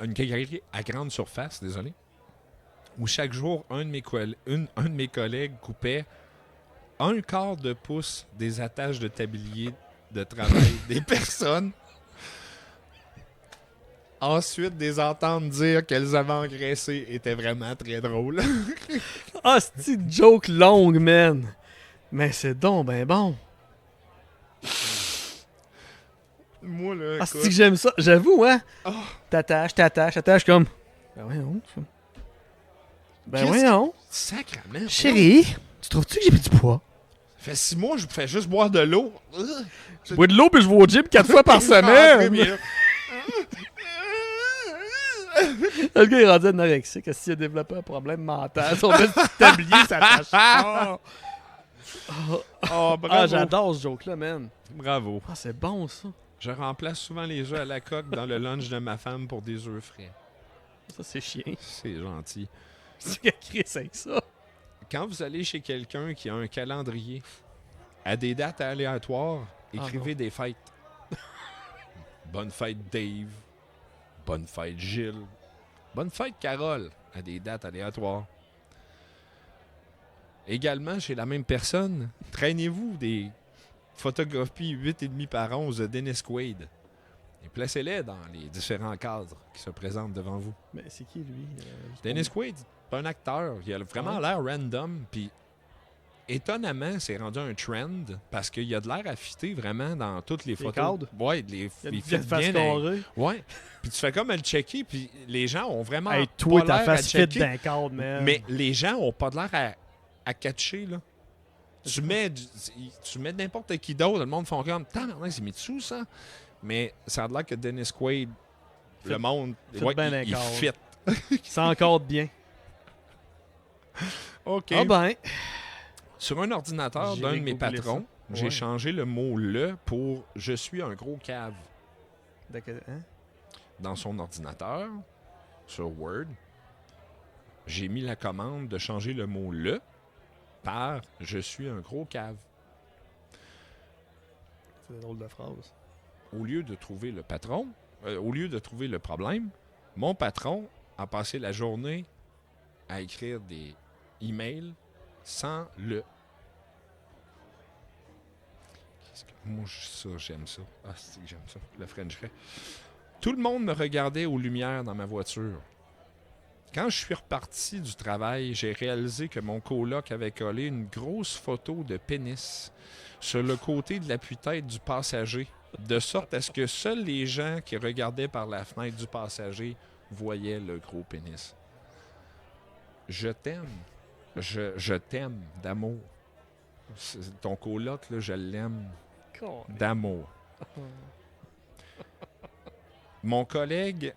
une quincaillerie à grande surface, désolé, où chaque jour, un de mes collègues coupait 1/4 de pouce des attaches de tablier de travail des personnes. Ensuite, des entendre dire qu'elles avaient engraissé était vraiment très drôle. Ah, c'est une joke longue, man. Mais c'est donc ben bon. Moi, là, Ah, écoute, c'est que j'aime ça. J'avoue, hein. Oh. T'attaches comme. Ben voyons. Ben Qu'est-ce voyons. sacrément. Chérie, tu trouves-tu que j'ai pris du poids? Ça fait 6 mois, je fais juste boire de l'eau. Je bois de l'eau puis je vais au gym 4 fois par Ah, très semaine. bien. Le gars est rendu anorexique. Est-ce qu'il a développé un problème mental? Son petit tablier s'attache pas. Oh, bravo. Ah, j'adore ce joke-là, man. Bravo. Ah, c'est bon, ça. Je remplace souvent les œufs à la coque dans le lunch de ma femme pour des œufs frais. Ça, c'est chien. C'est gentil. C'est qui a créé ça. Quand vous allez chez quelqu'un qui a un calendrier à des dates aléatoires, écrivez des fêtes. Bonne fête Dave. Bonne fête Gilles. Bonne fête Carole à des dates aléatoires. Également, chez la même personne, traînez-vous des photographies 8,5 par 11 de Dennis Quaid et placez-les dans les différents cadres qui se présentent devant vous. Mais c'est qui, lui? Dennis Quaid, c'est pas un acteur. Il a vraiment l'air random. Puis, étonnamment, c'est rendu un trend parce qu'il a de l'air affité vraiment dans toutes les photos. cadres? Ouais, Il y a il une fit face bien. carrée. Ouais. Puis tu fais comme à le checker, puis les gens ont vraiment. Hey, toi, pas ta l'air face à fit checker. d'un cadre, man. Mais les gens ont pas de l'air à catcher, là. Tu mets n'importe qui d'autre, le monde font comme tabarnak, c'est mis dessous, ça. Mais ça a l'air que Dennis Quaid, le monde, fit ouais, bien d'un il cadre. fit. Ça encadre bien. OK. Ah ben. Sur un ordinateur J'ai d'un de mes googlé patrons, ça. j'ai Ouais. changé le mot « le » pour « je suis un gros cave ». Hein? Dans son ordinateur, sur Word, j'ai mis la commande de changer le mot « le » par « je suis un gros cave ». C'est une drôle de phrase. Au lieu de trouver le patron, au lieu de trouver le problème, mon patron a passé la journée à écrire des emails sans le. Moi, j'aime ça. Ah, c'est que j'aime ça. Le French fry. Tout le monde me regardait aux lumières dans ma voiture. Quand je suis reparti du travail, j'ai réalisé que mon coloc avait collé une grosse photo de pénis sur le côté de l'appui-tête du passager, de sorte à ce que seuls les gens qui regardaient par la fenêtre du passager voyaient le gros pénis. Je t'aime. Je t'aime d'amour. Ton coloc, là, je l'aime d'amour. Mon collègue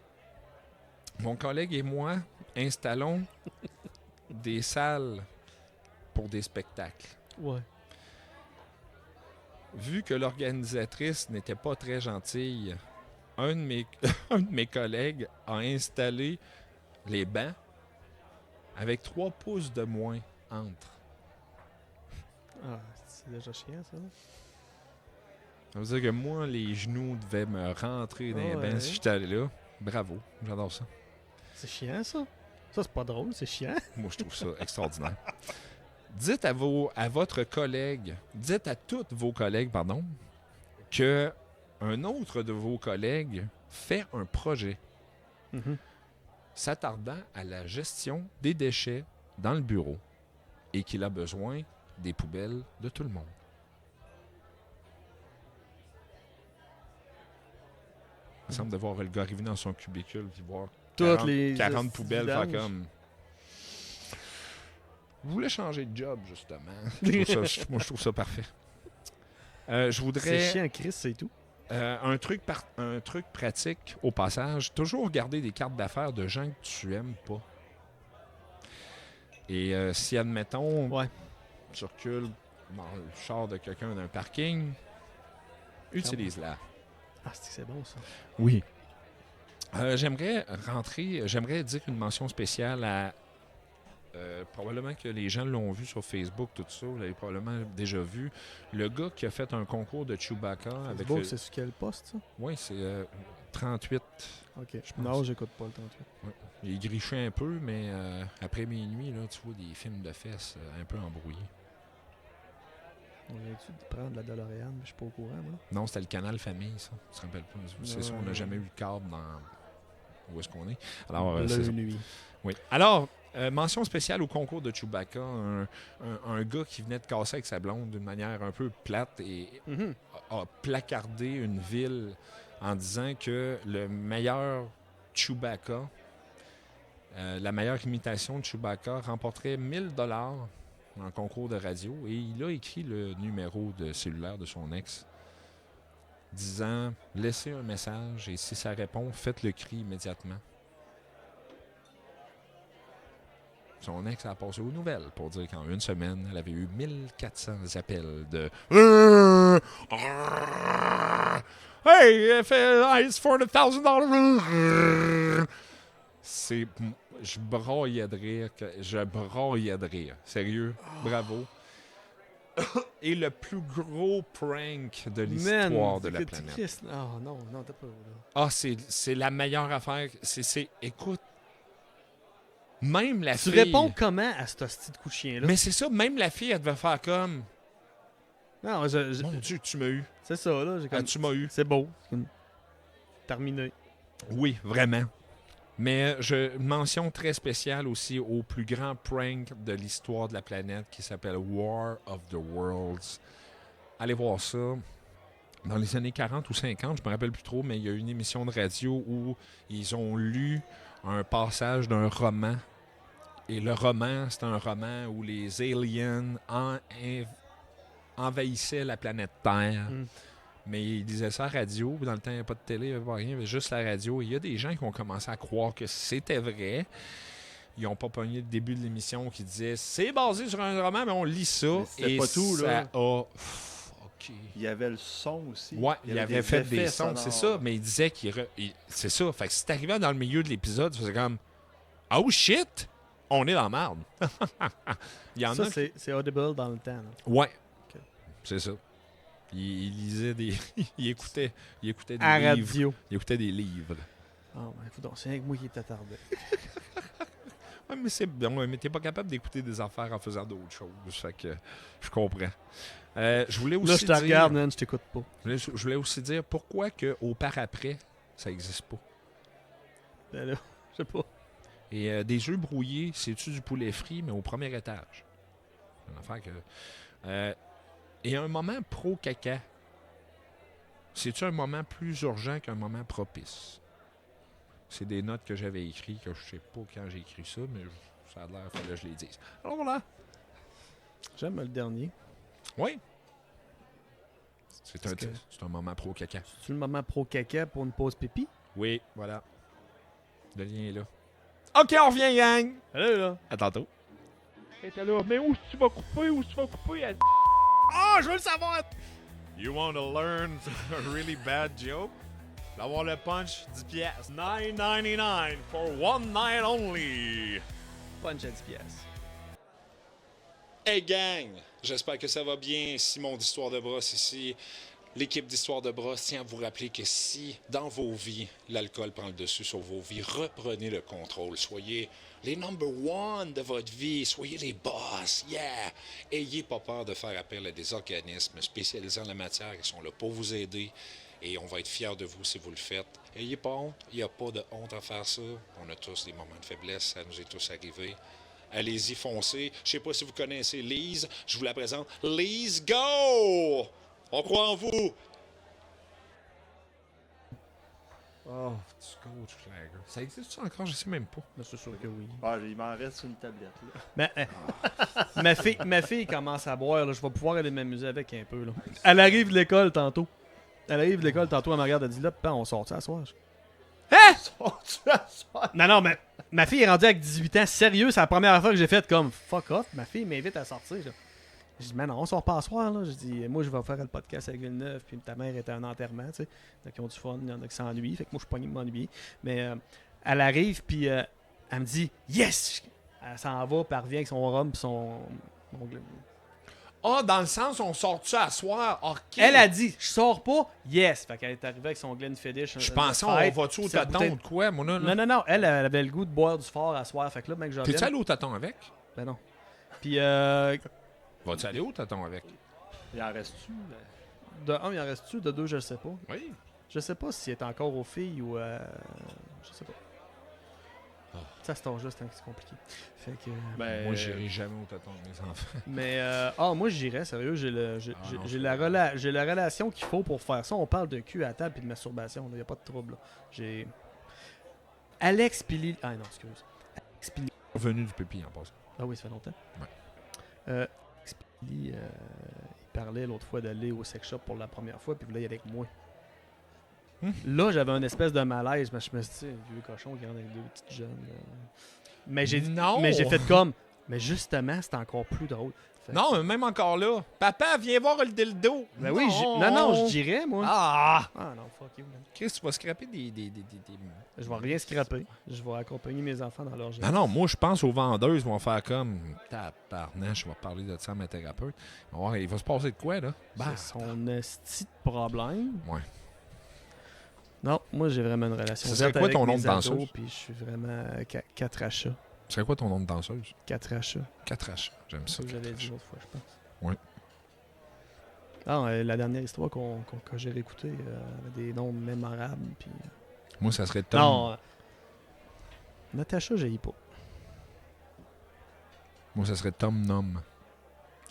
et moi installons des salles pour des spectacles. Ouais. Vu que l'organisatrice n'était pas très gentille, un de mes collègues a installé les bancs avec 3 pouces de moins entre. Ah, c'est déjà chiant, ça. Ça veut dire que moi, les genoux devaient me rentrer dans les Ouais. bancs si j'étais allé là. Bravo, j'adore ça. C'est chiant, ça. Ça, c'est pas drôle, c'est chiant. Moi, je trouve ça extraordinaire. Dites à votre collègue, dites à tous vos collègues, pardon, que un autre de vos collègues fait un projet Mhm. s'attardant à la gestion des déchets dans le bureau et qu'il a besoin des poubelles de tout le monde. Il me semble de voir le gars arriver dans son cubicule et voir Toutes 40, les 40 poubelles, faire vidanges. comme... Je voulais changer de job, justement. Moi, je trouve ça parfait. Je C'est voudrais chiant, Chris, c'est tout. un truc pratique, au passage. Toujours garder des cartes d'affaires de gens que tu aimes pas. Et si, admettons, Ouais. tu recules dans le char de quelqu'un d'un parking, utilise-la. Ah, c'est bon, ça. Oui. J'aimerais dire une mention spéciale à... probablement que les gens l'ont vu sur Facebook, tout ça, vous l'avez probablement déjà vu. Le gars qui a fait un concours de Chewbacca avec Facebook, le... c'est sur quel poste, ça? Oui, c'est 38. OK. pense. Non, j'écoute pas le 38. Ouais. Il grichait un peu, mais après minuit, là, tu vois des films de fesses un peu embrouillés. On vient-tu de prendre la DeLorean? Je suis pas au courant, moi. Non, c'était le canal famille, ça. Tu te rappelles pas? C'est ça, on n'a jamais eu le câble dans... Où est-ce qu'on est? Alors, c'est ça. nuit. Oui. Alors, mention spéciale au concours de Chewbacca. Un gars qui venait de casser avec sa blonde d'une manière un peu plate et a placardé une ville en disant que le meilleur Chewbacca, la meilleure imitation de Chewbacca remporterait 1000 $ en concours de radio. Et il a écrit le numéro de cellulaire de son ex disant « Laissez un message et si ça répond, faites le cri immédiatement. » Son ex a passé aux nouvelles pour dire qu'en une semaine, elle avait eu 1400 appels de « Hey, it's $40,000! » C'est... Je braillais de rire. Sérieux, bravo. Et le plus gros prank de l'histoire de la planète. Oh non, t'as pas... Ah, c'est la meilleure affaire. Écoute, même la Tu fille... réponds comment à ce hostie de coup de chien-là? Mais c'est ça, même la fille, elle devait faire comme... Non, Mon Dieu, tu m'as eu. c'est ça, là. J'ai comme... Tu m'as eu. C'est beau. Terminé. Oui, vraiment. Mais mention très spéciale aussi au plus grand prank de l'histoire de la planète qui s'appelle War of the Worlds. Allez voir ça. Dans les années 40 ou 50, je me rappelle plus trop, mais il y a eu une émission de radio où ils ont lu un passage d'un roman. Et le roman, c'est un roman où les aliens envahissaient la planète Terre. Mais il disait ça à la radio. Dans le temps, il n'y avait pas de télé, il n'y avait pas rien, il y avait juste la radio. Et il y a des gens qui ont commencé à croire que c'était vrai. Ils n'ont pas pogné le début de l'émission qui disait c'est basé sur un roman, mais on lit ça. Mais c'était et pas tout, là. Ça a... OK. Il y avait le son aussi. Ouais, il avait fait des effets sons, c'est sonores. ça. Mais il disait c'est ça. Fait que si t'arrivais dans le milieu de l'épisode, tu faisais comme oh shit, on est dans la merde. Il y en Ça, a qui... c'est audible dans le temps. Là. Ouais. Ok. C'est ça. Il lisait des... il écoutait des À livres. radio. Il écoutait des livres. Oh, ben, écoute, c'est rien que moi qui est attardé. Ouais, mais c'est bon, mais t'es pas capable d'écouter des affaires en faisant d'autres choses. Fait que je comprends. Je voulais aussi Là, je te dire... regarde, man, je t'écoute pas. Je voulais aussi dire pourquoi que au par-après, ça existe pas. Ben là, je sais pas. Et des œufs brouillés, c'est-tu du poulet frit, mais au premier étage? C'est une affaire que... et un moment pro-caca, c'est-tu un moment plus urgent qu'un moment propice? C'est des notes que j'avais écrites, que je sais pas quand j'ai écrit ça, mais ça a l'air que je les dise. Alors voilà. J'aime le dernier. Oui. C'est que- un moment pro-caca. C'est le moment pro-caca pour une pause pipi? Oui, voilà. Le lien est là. OK, on revient, gang! Allez, là. À tantôt. Et t'es là, mais où tu vas couper, où tu vas couper? Ah, je veux le savoir! You want to learn a really bad joke? D'avoir le punch 10 piastres. $9.99 for one night only. Punch à 10 piastres. Hey gang! J'espère que ça va bien. Simon d'Histoire de Brosse ici. L'équipe d'Histoire de Brosse tient à vous rappeler que si, dans vos vies, l'alcool prend le dessus sur vos vies, reprenez le contrôle. Soyez les number one de votre vie. Soyez les boss. Yeah! Ayez pas peur de faire appel à des organismes spécialisés en la matière qui sont là pour vous aider. Et on va être fiers de vous si vous le faites. Ayez pas honte. Il n'y a pas de honte à faire ça. On a tous des moments de faiblesse. Ça nous est tous arrivé. Allez-y, foncez. Je sais pas si vous connaissez Lise. Je vous la présente. Lise, go! On croit en vous! Oh, du coach Flagger. Ça existe encore? Je sais même pas. Ben, c'est sûr que oui. Ah, il m'en reste une tablette. Là. Mais, ma fille commence à boire, là. Je vais pouvoir aller m'amuser avec un peu, là. Elle arrive de l'école tantôt. Elle me regarde, elle dit là, papa, on sort ça à soir. Hein? Non, mais ma fille est rendue avec 18 ans. Sérieux, c'est la première fois que j'ai fait comme fuck off. Ma fille m'invite à sortir. Là. Je dis, mais non, on sort pas à soir. Là. Je dis, moi, je vais faire le podcast avec Villeneuve. Puis ta mère était un enterrement. Tu sais. Il y en a qui ont du fun, il y en a qui s'ennuient. Fait que moi, je suis pogné de m'ennuyer. Mais elle arrive, puis elle me dit, yes! Elle s'en va, puis elle revient avec son rhum, puis son. Ah, dans le sens, on sort-tu à soir? OK. Elle a dit, je sors pas, yes. Fait qu'elle est arrivée avec son Glenfiddich. Je pensais, on va-tu au tâton ou de quoi, mon là? Non, elle avait le goût de boire du fort à soir. Fait que là, mec, je T'es-tu allé au tâton avec? Ben non. Puis, Vas-tu aller au tâton avec? Il en reste-tu? De un, il en reste-tu? De deux, je le sais pas. Oui. Je sais pas s'il est encore aux filles ou je sais pas. Ah. Ça, c'est ton jeu, c'est compliqué. Fait que. Moi, j'irai jamais au tonton de mes enfants. Mais moi j'irais, sérieux, j'ai non, j'ai la relation qu'il faut pour faire ça. On parle de cul à table et de masturbation, il n'y a pas de trouble. Là. J'ai Alex Pili. Ah non, excuse. Alex Pili. Revenu du pépi en passant. Ah oui, ça fait longtemps. Ouais. Alex Pili, il parlait l'autre fois d'aller au sex shop pour la première fois, puis il voulait y aller avec moi. Là, j'avais une espèce de malaise, mais je me suis dit, vieux cochon qui rentre avec deux petites jeunes. Mais j'ai fait comme. Mais justement, c'est encore plus drôle. Fait que- Non, même encore là. Papa, viens voir le dildo. Ben oui, non, je dirais, moi. Ah! Ah non, fuck you, man. Chris, tu vas scraper des... Je vais rien scraper. Je vais accompagner mes enfants dans leur jeu. Non, moi, je pense aux vendeuses vont faire comme... Tabarnak, je vais parler de ça à ma thérapeute. On va voir, il va se passer de quoi, là? C'est son esti de problème. Ouais. Non, moi, j'ai vraiment une relation. Ce serait ouverte quoi avec ton nom mes de danseuse? ados, puis je suis vraiment 4 achats. C'est quoi ton nom de danseuse? 4 achats. 4 H. J'aime C'est ça. ça que j'avais 4 dit H. l'autre fois, je pense. Ouais. Ah, la dernière histoire que j'ai réécoutée avait des noms mémorables. Puis... Moi, ça serait Tom. Non, Natacha, j'ai pas. Moi, ça serait Tom Nom.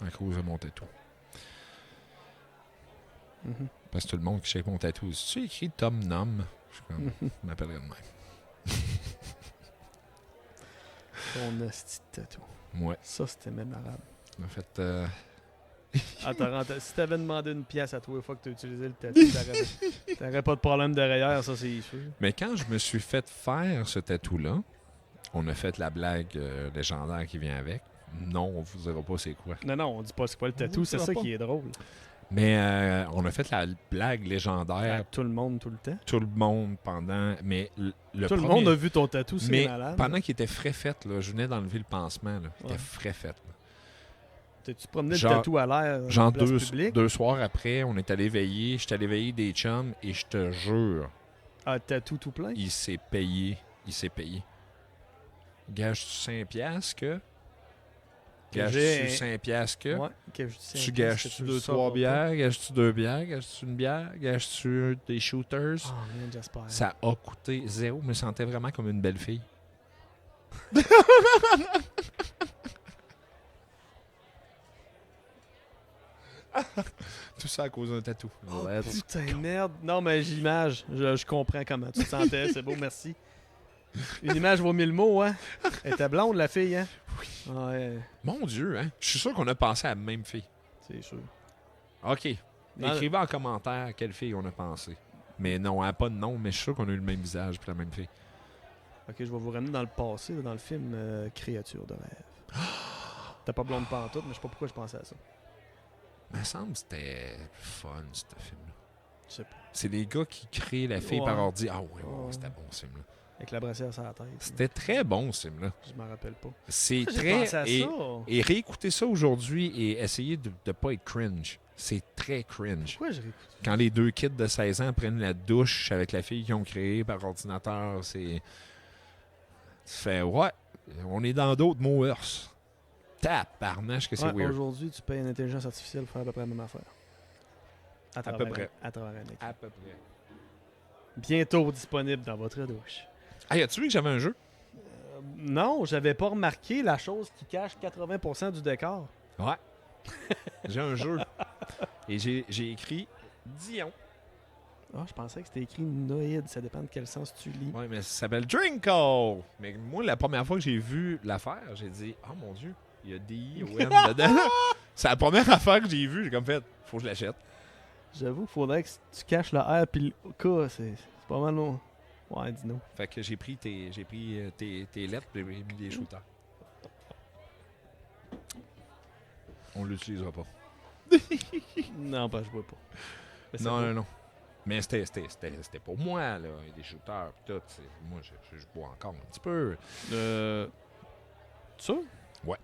À cause de mon tatou. Mhm. Parce que tout le monde qui shake mon tatou, si tu écrit Tom Nom, je suis comme, je m'appellerais de même. Ton esti de tatou. Ouais. Ça, c'était mémorable. En fait, Attends, si t'avais demandé une pièce à toi une fois que t'as utilisé le tatou, t'aurais pas de problème derrière, ça c'est sûr. mais quand je me suis fait faire ce tatou-là, on a fait la blague légendaire qui vient avec. Non, on vous dira pas c'est quoi. Non, on dit pas c'est quoi le tatou, c'est ça qui est drôle. Mais on a fait la blague légendaire. À tout le monde, tout le temps. Tout le monde pendant. Mais le Tout le premier- monde a vu ton tatou, c'est Mais malade. pendant qu'il était frais fait, là, je venais d'enlever le pansement. Là, il Ouais. était frais fait. Là. T'as-tu promené Genre- le tatou à l'air Genre en place publique? deux soirs après, on est allé veiller. J'étais allé veiller des chums et je te jure, Ah, tatou tout plein? il s'est payé. Il s'est payé. Gage-tu 5 piastres que? j'ai- Gage-tu 5 piastres que? Ouais, que je dis Tu cinq gages-tu piastres, que 2-3 le bières? Gages-tu 2 bières? Gages-tu une bière? Gages-tu des shooters? sauras pas. Ah, man, j'espère. Ça a coûté zéro. Je me sentais vraiment comme une belle fille. Tout ça à cause d'un tatou. Oh, putain, merde. Non, mais j'ai l'image. Je comprends comment tu te sentais. C'est beau, merci. Une image vaut 1000 mots, hein? Elle était blonde, la fille, hein? Oui. Ouais, Mon Dieu, hein? Je suis sûr qu'on a pensé à la même fille. c'est sûr. OK. Non, Écrivez en commentaire à quelle fille on a pensé. Mais non, elle n'a pas de nom, mais je suis sûr qu'on a eu le même visage pour la même fille. Ok, je vais vous ramener dans le passé, là, dans le film Créature de rêve. T'as pas blonde pantoute, mais je sais pas pourquoi je pensais à ça. Il me semble que c'était fun, ce film-là. Je sais pas. C'est des gars qui créent la fille Ouais. par ordi. Ah ouais, Ouais. c'était bon, ce film-là. Avec la brassière sur la tête. C'était très bon, ce film-là. Je m'en rappelle pas. C'est J'ai très... pensé à et, ça. et réécouter ça aujourd'hui et essayer de ne pas être cringe. C'est très cringe. Pourquoi j'ai réécouté? Quand les deux kids de 16 ans prennent la douche avec la fille qu'ils ont créée par ordinateur, c'est... Tu fais, ouais, on est dans d'autres mœurs. Tabarnache que c'est Ouais, weird. aujourd'hui, tu payes une intelligence artificielle pour faire à peu près la même affaire. À peu près. À travers un écran. À peu près. Bientôt disponible dans votre douche. Hey, as-tu vu que j'avais un jeu? Non, j'avais pas remarqué la chose qui cache 80% du décor. Ouais. J'ai un jeu. Et j'ai écrit Dion. Ah, je pensais que c'était écrit Noïde. Ça dépend de quel sens tu lis. Ouais, mais ça s'appelle Drinkle. Mais moi, la première fois que j'ai vu l'affaire, j'ai dit, oh mon Dieu, il y a D-I-O-N dedans. C'est la première affaire que j'ai vue. J'ai comme fait, faut que je l'achète. J'avoue qu'il faudrait que tu caches le R puis le K. C'est pas mal long. Ouais, dis-nous. Fait que j'ai pris tes lettres et j'ai mis des shooters. On l'utilisera pas. Non, ben, je vois pas. Mais c'est Non, beau. non, non. Mais c'était pour moi, là. Et des shooters pis tout. Moi, je bois encore un petit peu. Ça? Ouais.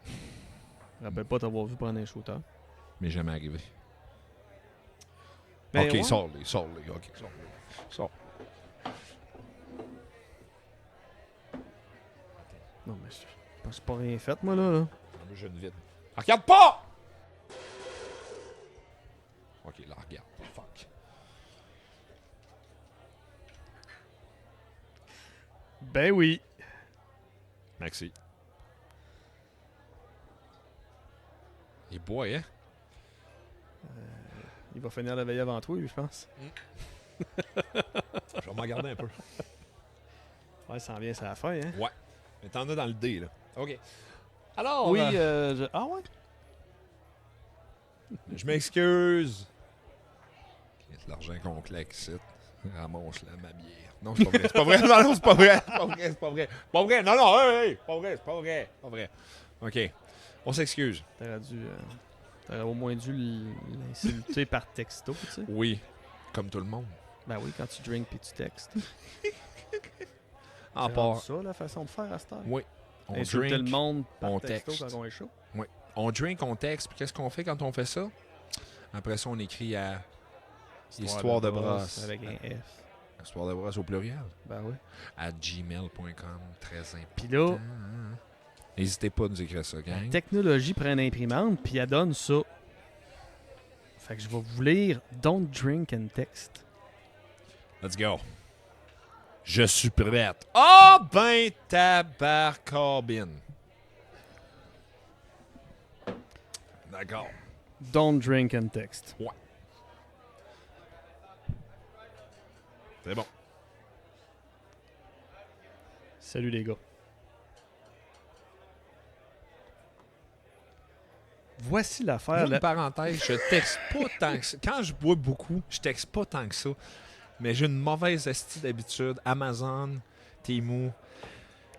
Je me rappelle pas t'avoir vu prendre un shooter. Mais jamais arrivé. Ben ok, ouais. sors-les. Ok, sors-les. Sors. Non, mais je pense pas rien fait, moi, là. Je ne vide. Regarde pas! Ok, là, regarde. Fuck. Ben oui. Merci. Il boit, hein? Il va finir la veille avant toi, lui, je pense. Je vais m'en garder un peu. Ouais, ça en vient, ça la fin, hein? Ouais. Mais t'en as dans le dé, là. OK. Alors, Oui, ah ouais? je m'excuse. C'est l'argent qu'on claque ici. Ramasse-la, ma bière. Non, c'est pas vrai. C'est pas vrai. Non, non, c'est pas vrai. C'est pas vrai. C'est pas vrai. C'est pas vrai. Non, non, hey, hey. C'est pas vrai. C'est pas vrai. C'est pas vrai. OK. On s'excuse. T'aurais au moins dû l'insulter par texto, tu sais. Oui. Comme tout le monde. Ben oui, quand tu drinks puis tu textes. En C'est part. rendu ça, la façon de faire à cette heure. Oui. On Insulter drink. le monde par on texto texte. quand on est chaud. Oui. On drink, on texte. Puis qu'est-ce qu'on fait quand on fait ça? Après ça, on écrit à Histoire de brosse. Avec un F. Histoire de brosse au pluriel. Ben oui. À gmail.com. Très important. Puis là, N'hésitez pas à nous écrire ça, la gang. technologie prend une imprimante puis elle donne ça. Fait que je vais vous lire Don't Drink and Text. Let's go. Je suis prête. Ah ben tabarcabine. D'accord. Don't Drink and Text. C'est bon. Salut les gars. Voici l'affaire. Une parenthèse, je texte pas tant que ça. Quand je bois beaucoup, je texte pas tant que ça. Mais j'ai une mauvaise esti d'habitude. Amazon, Temu,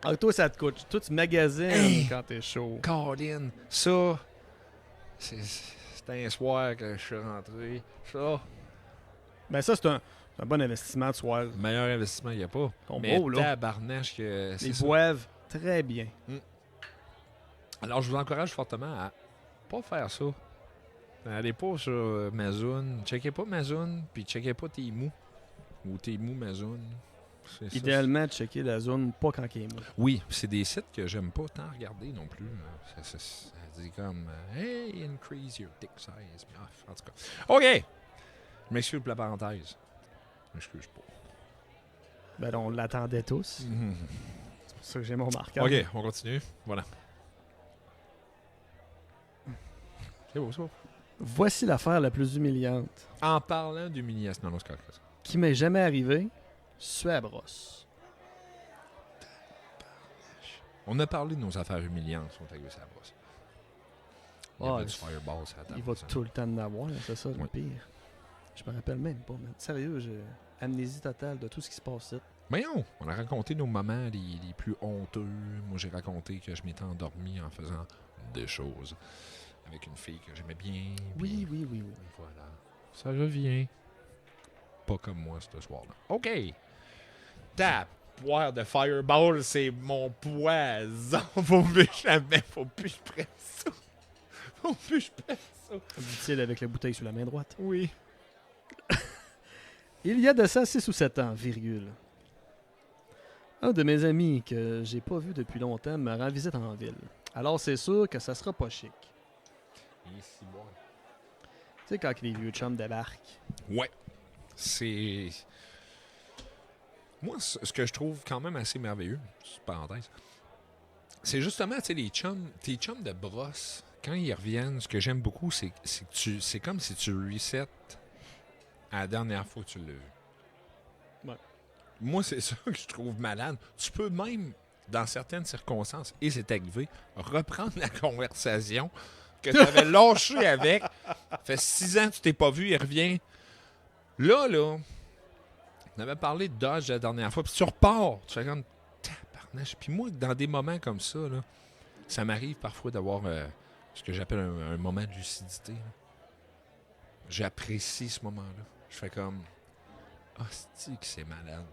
Ah, toi, ça te coûte. Toi, tu magasines Hey! quand t'es chaud. Colin. Ça, c'est un soir que je suis rentré. Ça, Ben ça, c'est un bon investissement de soir. meilleur investissement, il n'y a pas. Ton Mais beau, là. tabarnache que c'est Ils ça. boivent très bien. Alors, je vous encourage fortement à pas faire ça. Allez pas sur Mazun. Checkez pas Mazun, puis checkez pas Temu. Ou Temu Mazun. C'est ça. Idéalement, checker la zone, pas quand il est mou. Oui, c'est des sites que j'aime pas tant regarder non plus. Ça dit comme Hey, increase your dick size. En tout cas. OK! Je m'excuse pour la parenthèse. Je m'excuse pas. Ben on l'attendait tous. C'est pour ça que j'ai mon marqueur. OK, on continue. Voilà. C'est beau, ça. Voici l'affaire la plus humiliante En parlant d'humiliation. Non, non, c'est correct. qui m'est jamais arrivée. Je suis à brosse. On a parlé de nos affaires humiliantes sur Tagus à la brosse. Il y Ouais, avait du fireball sur la table. Il va ça. tout le temps en avoir, c'est ça le Ouais. pire. Je me rappelle même pas, man. Sérieux, j'ai amnésie totale de tout ce qui se passe ici. Voyons, on a raconté nos moments les plus honteux. Moi, j'ai raconté que je m'étais endormi en faisant des choses avec une fille que j'aimais bien. Oui, puis oui, oui, oui. Voilà. Ça revient. Pas comme moi ce soir-là. OK. Ta poire de fireball, c'est mon poison. Faut plus jamais, faut plus que je prenne ça. Faut plus que je prenne ça. Dit-il avec la bouteille sur la main droite. Oui. Il y a de ça 6 ou 7 ans, virgule. Un de mes amis que j'ai pas vu depuis longtemps me rend visite en ville. Alors c'est sûr que ça sera pas chic. Ici, bon. Tu sais, quand les vieux chums débarquent. Ouais. C'est. Moi, ce que je trouve quand même assez merveilleux, parenthèse, c'est justement, tu sais, tes chums de brosse, quand ils reviennent, ce que j'aime beaucoup, c'est que c'est comme si tu resets à la dernière fois que tu l'as vu. Ouais. Moi, c'est ça que je trouve malade. Tu peux même, dans certaines circonstances, et c'est arrivé, reprendre la conversation que tu avais lâchée avec. Ça fait 6 ans que tu t'es pas vu, il revient. Là, on avait parlé de Dodge la dernière fois, puis tu repars. Tu fais comme tabarnache. Puis moi, dans des moments comme ça, là, ça m'arrive parfois d'avoir ce que j'appelle un moment de lucidité. Là. J'apprécie ce moment-là. Je fais comme hostie que c'est malade.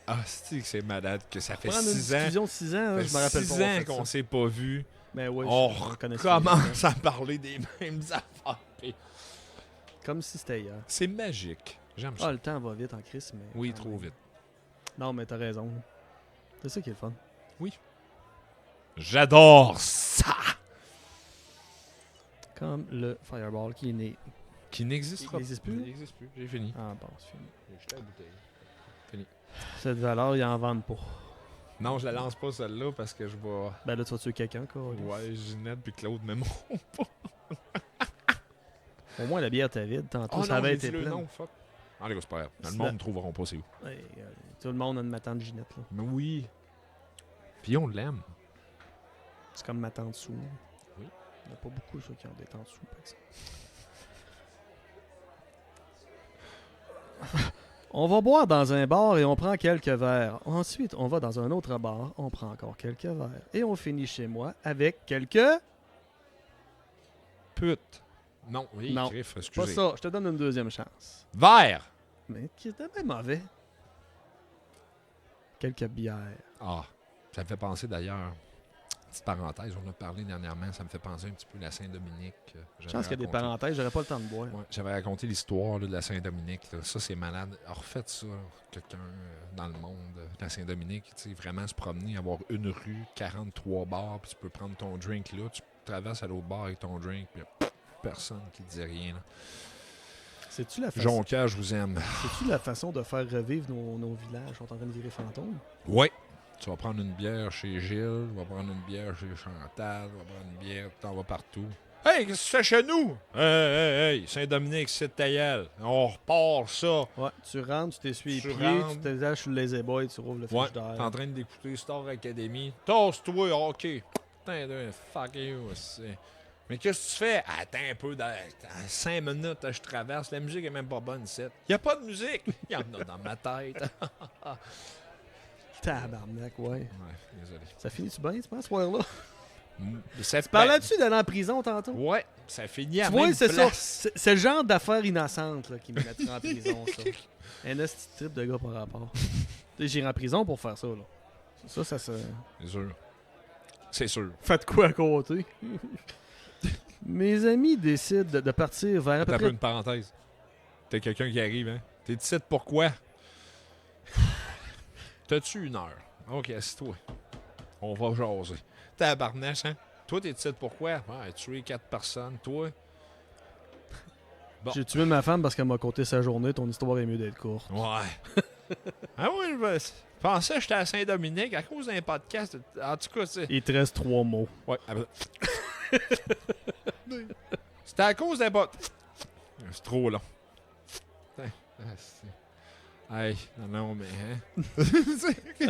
Hostie que c'est malade. Que ça fait Prendre une 6 ans. discussion de 6 ans, Ça fait je me rappelle 6 pas. avoir ans fait qu'on ça. s'est pas vu. Mais ouais, On je reconnais ce commence à parler des mêmes affaires. Puis Comme si c'était hier. c'est magique. J'aime ça. Ah, le temps va vite en crise, mais. Oui, quand trop même. vite. Non, mais t'as raison. C'est ça qui est le fun. J'adore ça! Comme le Fireball qui est né Qui n'existera Il n'existe plus? Il n'existe plus. J'ai fini. Ah bon, c'est fini. J'ai jeté la bouteille. Cette valeur, ils en vendent pas. Non, je la lance pas celle-là parce que je vais. Ben là, tu vas tuer quelqu'un, quoi. Ouais, Ginette puis Claude, mais mon. Au moins, la bière était vide. Tantôt, Oh ça non, avait j'ai été dit le plein. nom, fuck. En tout cas, c'est pas grave. Le C'est monde la- ne trouveront pas c'est où. Ouais, tout le monde a une ma tante Ginette, là. Mais oui. Puis on l'aime. C'est comme ma tante Sou. Oui. Il n'y en a pas beaucoup, ceux qui ont des tantes Sou, par exemple. On va boire dans un bar et on prend quelques verres. Ensuite, on va dans un autre bar, on prend encore quelques verres. Et on finit chez moi avec quelques... Pute. Non, oui, Non, Griff, Pas excusez. ça, je te donne une deuxième chance. Vert. Mais qui était bien mauvais. Quelques bières. Ah, ça me fait penser d'ailleurs. Petite parenthèse, on a parlé dernièrement, ça me fait penser un petit peu à la Saint-Dominique. Je pense qu'il y a des parenthèses, j'aurais pas le temps de boire. Ouais, j'avais raconté l'histoire là, de la Saint-Dominique. Là. Ça, c'est malade. Alors, refaites ça, quelqu'un dans le monde de la Saint-Dominique. Tu sais, vraiment se promener, avoir une rue, 43 bars, puis tu peux prendre ton drink là. Tu traverses à l'autre bar avec ton drink, puis personne qui te dit rien. Là. C'est-tu la, façon... Jonquière, je vous aime. C'est-tu la façon de faire revivre nos villages qui sont en train de virer fantômes? Oui. Tu vas prendre une bière chez Gilles, tu vas prendre une bière chez Chantal, tu vas prendre une bière, tu t'en vas partout. Hey, qu'est-ce que tu fais chez nous? Hey, Saint-Dominique, c'est ta gueule. On repart ça. Ouais, tu rentres, tu t'essuies les Tu pieds, rentres. tu t'étages sur le lazy boy, tu rouvres le Ouais, frigidaire. t'es en train d'écouter Star Academy. Tosse-toi, ok. Putain de fuck you, c'est... Mais qu'est-ce que tu fais? Attends un peu, dans 5 minutes, je traverse. La musique est même pas bonne, c'est. Y a pas de musique. Il y en a dans ma tête. Tabarnak, ouais. Ouais, désolé. Ça finit-tu bien, tu penses, ce soir-là? Ça Parlais-tu d'aller en prison tantôt? Ouais, ça finit à Tu même vois, c'est ça. place. C'est le genre d'affaires innocentes là, qui me mettraient en prison, ça. Un petit trip de gars par rapport. Tu sais, j'irai en prison pour faire ça, là. Ça se... C'est sûr. C'est sûr. Faites quoi à côté? Mes amis décident de partir vers à peu T'as près... une parenthèse. T'as quelqu'un qui arrive, hein? T'es 17 pourquoi? T'as-tu une heure? Ok, assis-toi. On va jaser. Tabarnache, hein? Toi, t'es 17 pourquoi? Ouais, tué 4 personnes. Toi? Bon. J'ai tué ma femme parce qu'elle m'a conté sa journée. Ton histoire est mieux d'être courte. Ouais. Ah oui, je pensais que j'étais à Saint-Dominique à cause d'un podcast. En tout cas, c'est... Il te reste 3 mots. Ouais. C'était à cause d'un podcast. C'est trop long. Putain. Ah, c'est... Hey, non, mais... Hein?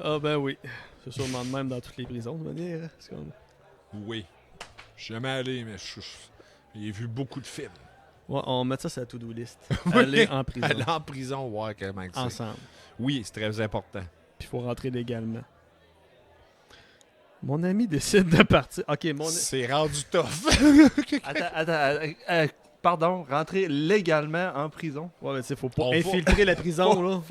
Ah ben oui. C'est sûrement de même dans toutes les prisons, de manière. Hein? C'est comme... Oui. Je suis jamais allé, mais j'ai vu beaucoup de films. Ouais, on met ça sur la to-do list. Oui. Aller en prison. Aller en prison, voir comment c'est. Ensemble. Oui, c'est très important. Puis il faut rentrer légalement. Mon ami décide de partir. Ok, C'est rendu tough. Attends, pardon, rentrer légalement en prison. Ouais, mais tu sais, faut pas On va- infiltrer la prison, là.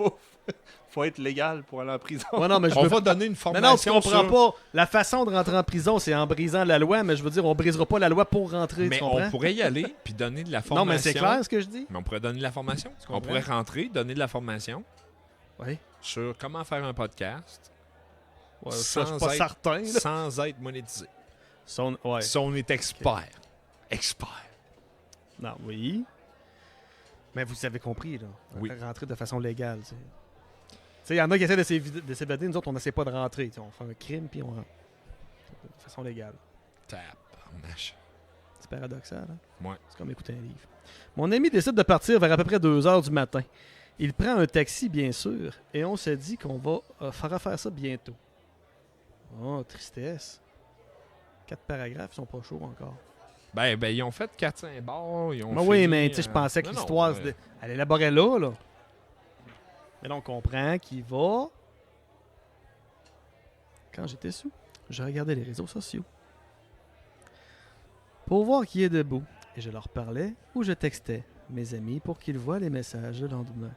Faut être légal pour aller en prison. Ouais, non, mais je On veux va donner une Mais formation non, tu comprends sur... pas. La façon de rentrer en prison, c'est en brisant la loi, mais je veux dire, on brisera pas la loi pour rentrer, Mais tu comprends? on pourrait y aller puis donner de la formation. Non, mais c'est clair ce que je dis? Mais on pourrait donner de la formation. On comprends? pourrait rentrer, donner de la formation Oui. sur comment faire un podcast Ouais, Sans ça, je suis pas être- certain. Là. sans être monétisé. Ouais. Si on est expert. Expert. Non, oui. Mais vous avez compris, là. Oui. Rentrer de façon légale, tu sais. Tu sais, il y en a qui essaient de s'évader. Nous autres, on n'essaie pas de rentrer. Tu sais, on fait un crime, puis on rentre. De façon légale. Tabarnache. C'est paradoxal, hein? Ouais. C'est comme écouter un livre. Mon ami décide de partir vers à peu près 2 heures du matin. Il prend un taxi, bien sûr, et on se dit qu'on va faire ça bientôt. Oh, tristesse. 4 paragraphes, ils sont pas chauds encore. Ben, ils ont fait 400 bars. Ils ont Mais oui, fini, mais tu sais, je pensais que non, l'histoire, ouais. elle élaborait là. Mais là, on comprend qu'il va... Quand j'étais sous, je regardais les réseaux sociaux pour voir qui est debout. Et je leur parlais ou je textais mes amis pour qu'ils voient les messages le lendemain.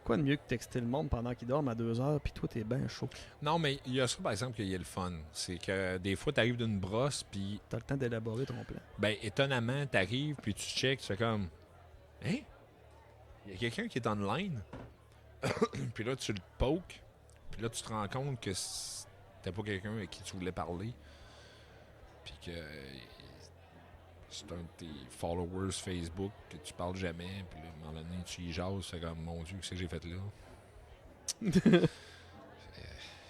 Quoi de mieux que texter le monde pendant qu'ils dorment à 2 heures puis toi, t'es bien chaud. Non, mais il y a ça, par exemple, qu'il y a le fun. C'est que des fois, t'arrives d'une brosse, puis, T'as le temps d'élaborer ton plan. ben, étonnamment, t'arrives, puis tu checkes, tu fais comme... Hein? Il y a quelqu'un qui est online. Puis là, tu le pokes. Puis là, tu te rends compte que c'était pas quelqu'un avec qui tu voulais parler. puis que c'est un de tes followers Facebook que tu parles jamais, puis là, à un moment donné, tu y jases, c'est comme, mon Dieu, qu'est-ce que j'ai fait là?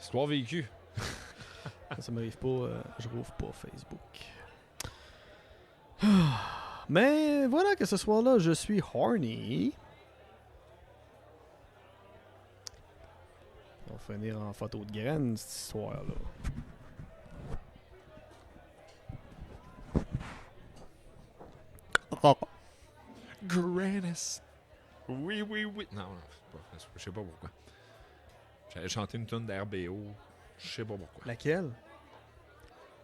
Histoire vécue. Ça m'arrive pas, je rouvre pas Facebook. Mais voilà que ce soir-là, je suis horny. On va finir en photo de graine, cette histoire-là. Grannis. Oui, oui, oui. Non, je sais pas pourquoi. J'allais chanter une tune d'RBO. Je sais pas pourquoi. Laquelle?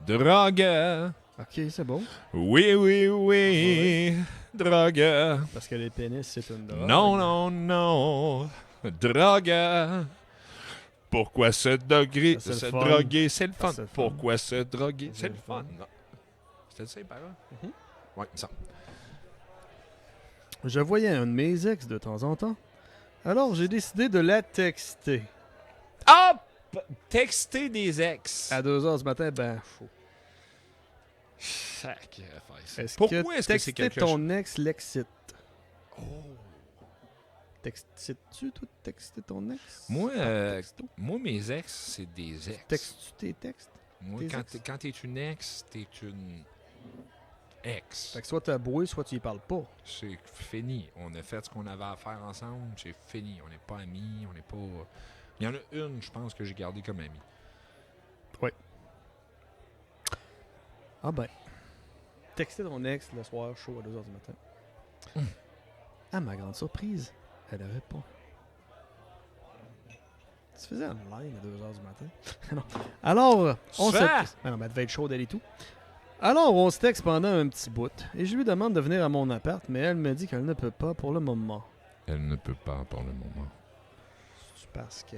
Drogue. Ok, c'est bon. Oui, oui, oui. Drogue. Parce que les pénis, c'est une drogue. Non, non, non. Drogue. Pourquoi se droguer? Ça, c'est Se le fun. droguer, c'est le Ça, fun. c'est le fun. Pourquoi se droguer? C'est C'est le le fun. fun. Non. C'était ça, les paroles? Mhm. Oui, ça. Je voyais un de mes ex de temps en temps. Alors, j'ai décidé de la texter. Ah! Texter des ex. À 2h du matin, ben chaud. Sacrifice. Pourquoi Pourquoi est-ce que c'est texter quelque chose? ton ex l'excite? Oh. Textes-tu, toi, de texter ton ex? Moi, Par texto? Moi, mes ex, c'est des ex. Textes-tu tes textes? Moi, tes quand ex? t'es une ex, t'es une ex. Fait que soit t'as boué, soit tu y parles pas. C'est fini. On a fait ce qu'on avait à faire ensemble. C'est fini. On n'est pas amis. On n'est pas... Il y en a une, je pense, que j'ai gardée comme amie. Ah ben. Texter ton ex le soir chaud à 2h du matin. À ma grande surprise, elle répond. Tu faisais online à 2h du matin? Non. Alors, on se... Ça! Ah non, mais elle devait être chaude, elle et tout. Alors, on se texte pendant un petit bout. Et je lui demande de venir à mon appart, mais elle me dit qu'elle ne peut pas pour le moment. Elle ne peut pas pour le moment. C'est parce que...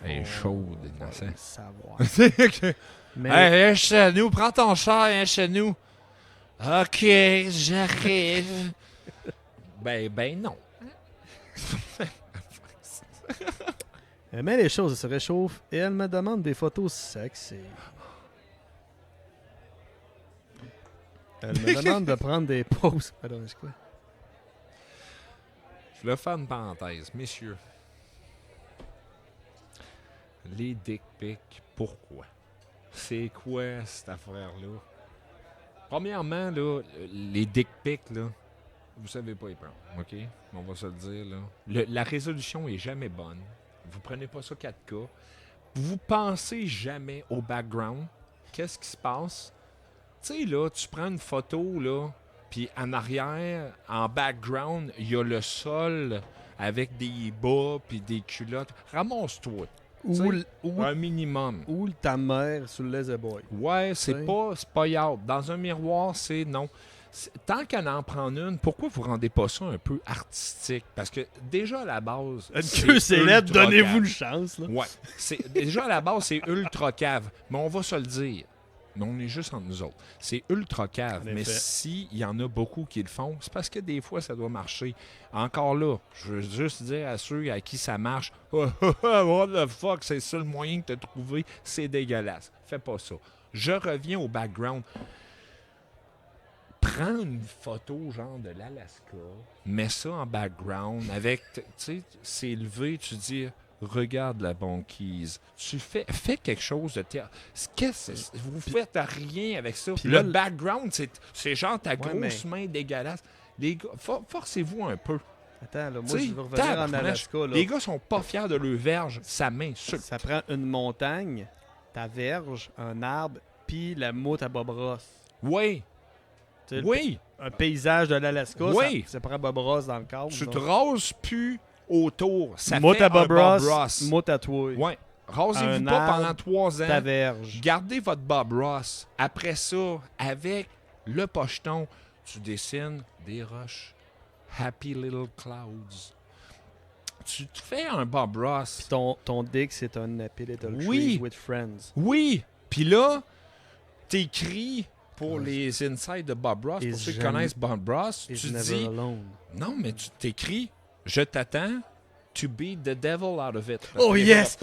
Elle est chaude, on va innocent. le savoir. Hey, Mais viens chez nous. Prends ton char, viens chez nous. OK, j'arrive. Ben non. elle met les choses se réchauffent et elle me demande des photos sexy. Elle me demande de prendre des pauses. Pardon, c'est quoi? Je vais faire une parenthèse, messieurs. Les dick pics, pourquoi? C'est quoi cette affaire-là? Premièrement, là, les dick pics, là, vous savez pas y prendre, OK? On va se le dire, là. La résolution est jamais bonne. Vous prenez pas ça 4K. Vous pensez jamais au background. Qu'est-ce qui se passe? Tu sais, là, tu prends une photo, là, puis en arrière, en background, il y a le sol avec des bas puis des culottes. Ramasse-toi. Un minimum. Ou ta mère sur le laser boy. Ouais, c'est Oui. pas out. Dans un miroir, c'est non. Tant qu'elle en prend une, pourquoi vous rendez pas ça un peu artistique? Parce que déjà à la base. Une queue célèbre, ultra donnez-vous cave. une chance. Là. Ouais. Déjà à la base, c'est ultra cave. Mais on va se le dire. Mais on est juste entre nous autres. C'est ultra cave. En Mais effet. s'il y en a beaucoup qui le font, c'est parce que des fois, ça doit marcher. Encore là, je veux juste dire à ceux à qui ça marche, what the fuck, c'est ça le moyen que tu as trouvé, c'est dégueulasse. Fais pas ça. Je reviens au background. Prends une photo genre de l'Alaska, mets ça en background avec, tu sais, c'est élevé, tu dis, regarde la banquise. Tu fais quelque chose de théâtre. Vous faites rien avec ça. Puis Le là, background, c'est genre ta Ouais, grosse main dégueulasse. Les gars, forcez-vous un peu. Attends, là, moi, Tu sais, je veux revenir en tabarnak, Alaska. Là. Les gars sont pas fiers de leur verge, sa main seule. Ça prend une montagne, ta verge, un arbre, puis la motte à Bob Ross. Oui, Tu sais, oui. Un paysage de l'Alaska, Oui. ça prend Bob Ross dans le cadre. Tu donc. te rases plus autour. Ça Motte fait à Bob un Ross, Bob Ross. motte à toi. Ouais. Rasez-vous Un pas arbre, pendant 3 ans. Ta verge. Gardez votre Bob Ross. Après ça, avec le pocheton, tu dessines des roches. Happy little clouds. Tu te fais un Bob Ross. Puis ton dick, c'est un Happy Little Oui. Trees with Friends. Oui. Puis là, t'écris pour les insides de Bob Ross, Is pour ceux qui jamais- connaissent Bob Ross. Is Tu never dis, alone. non, mais tu t'écris, je t'attends to beat the devil out of it. Oh yes!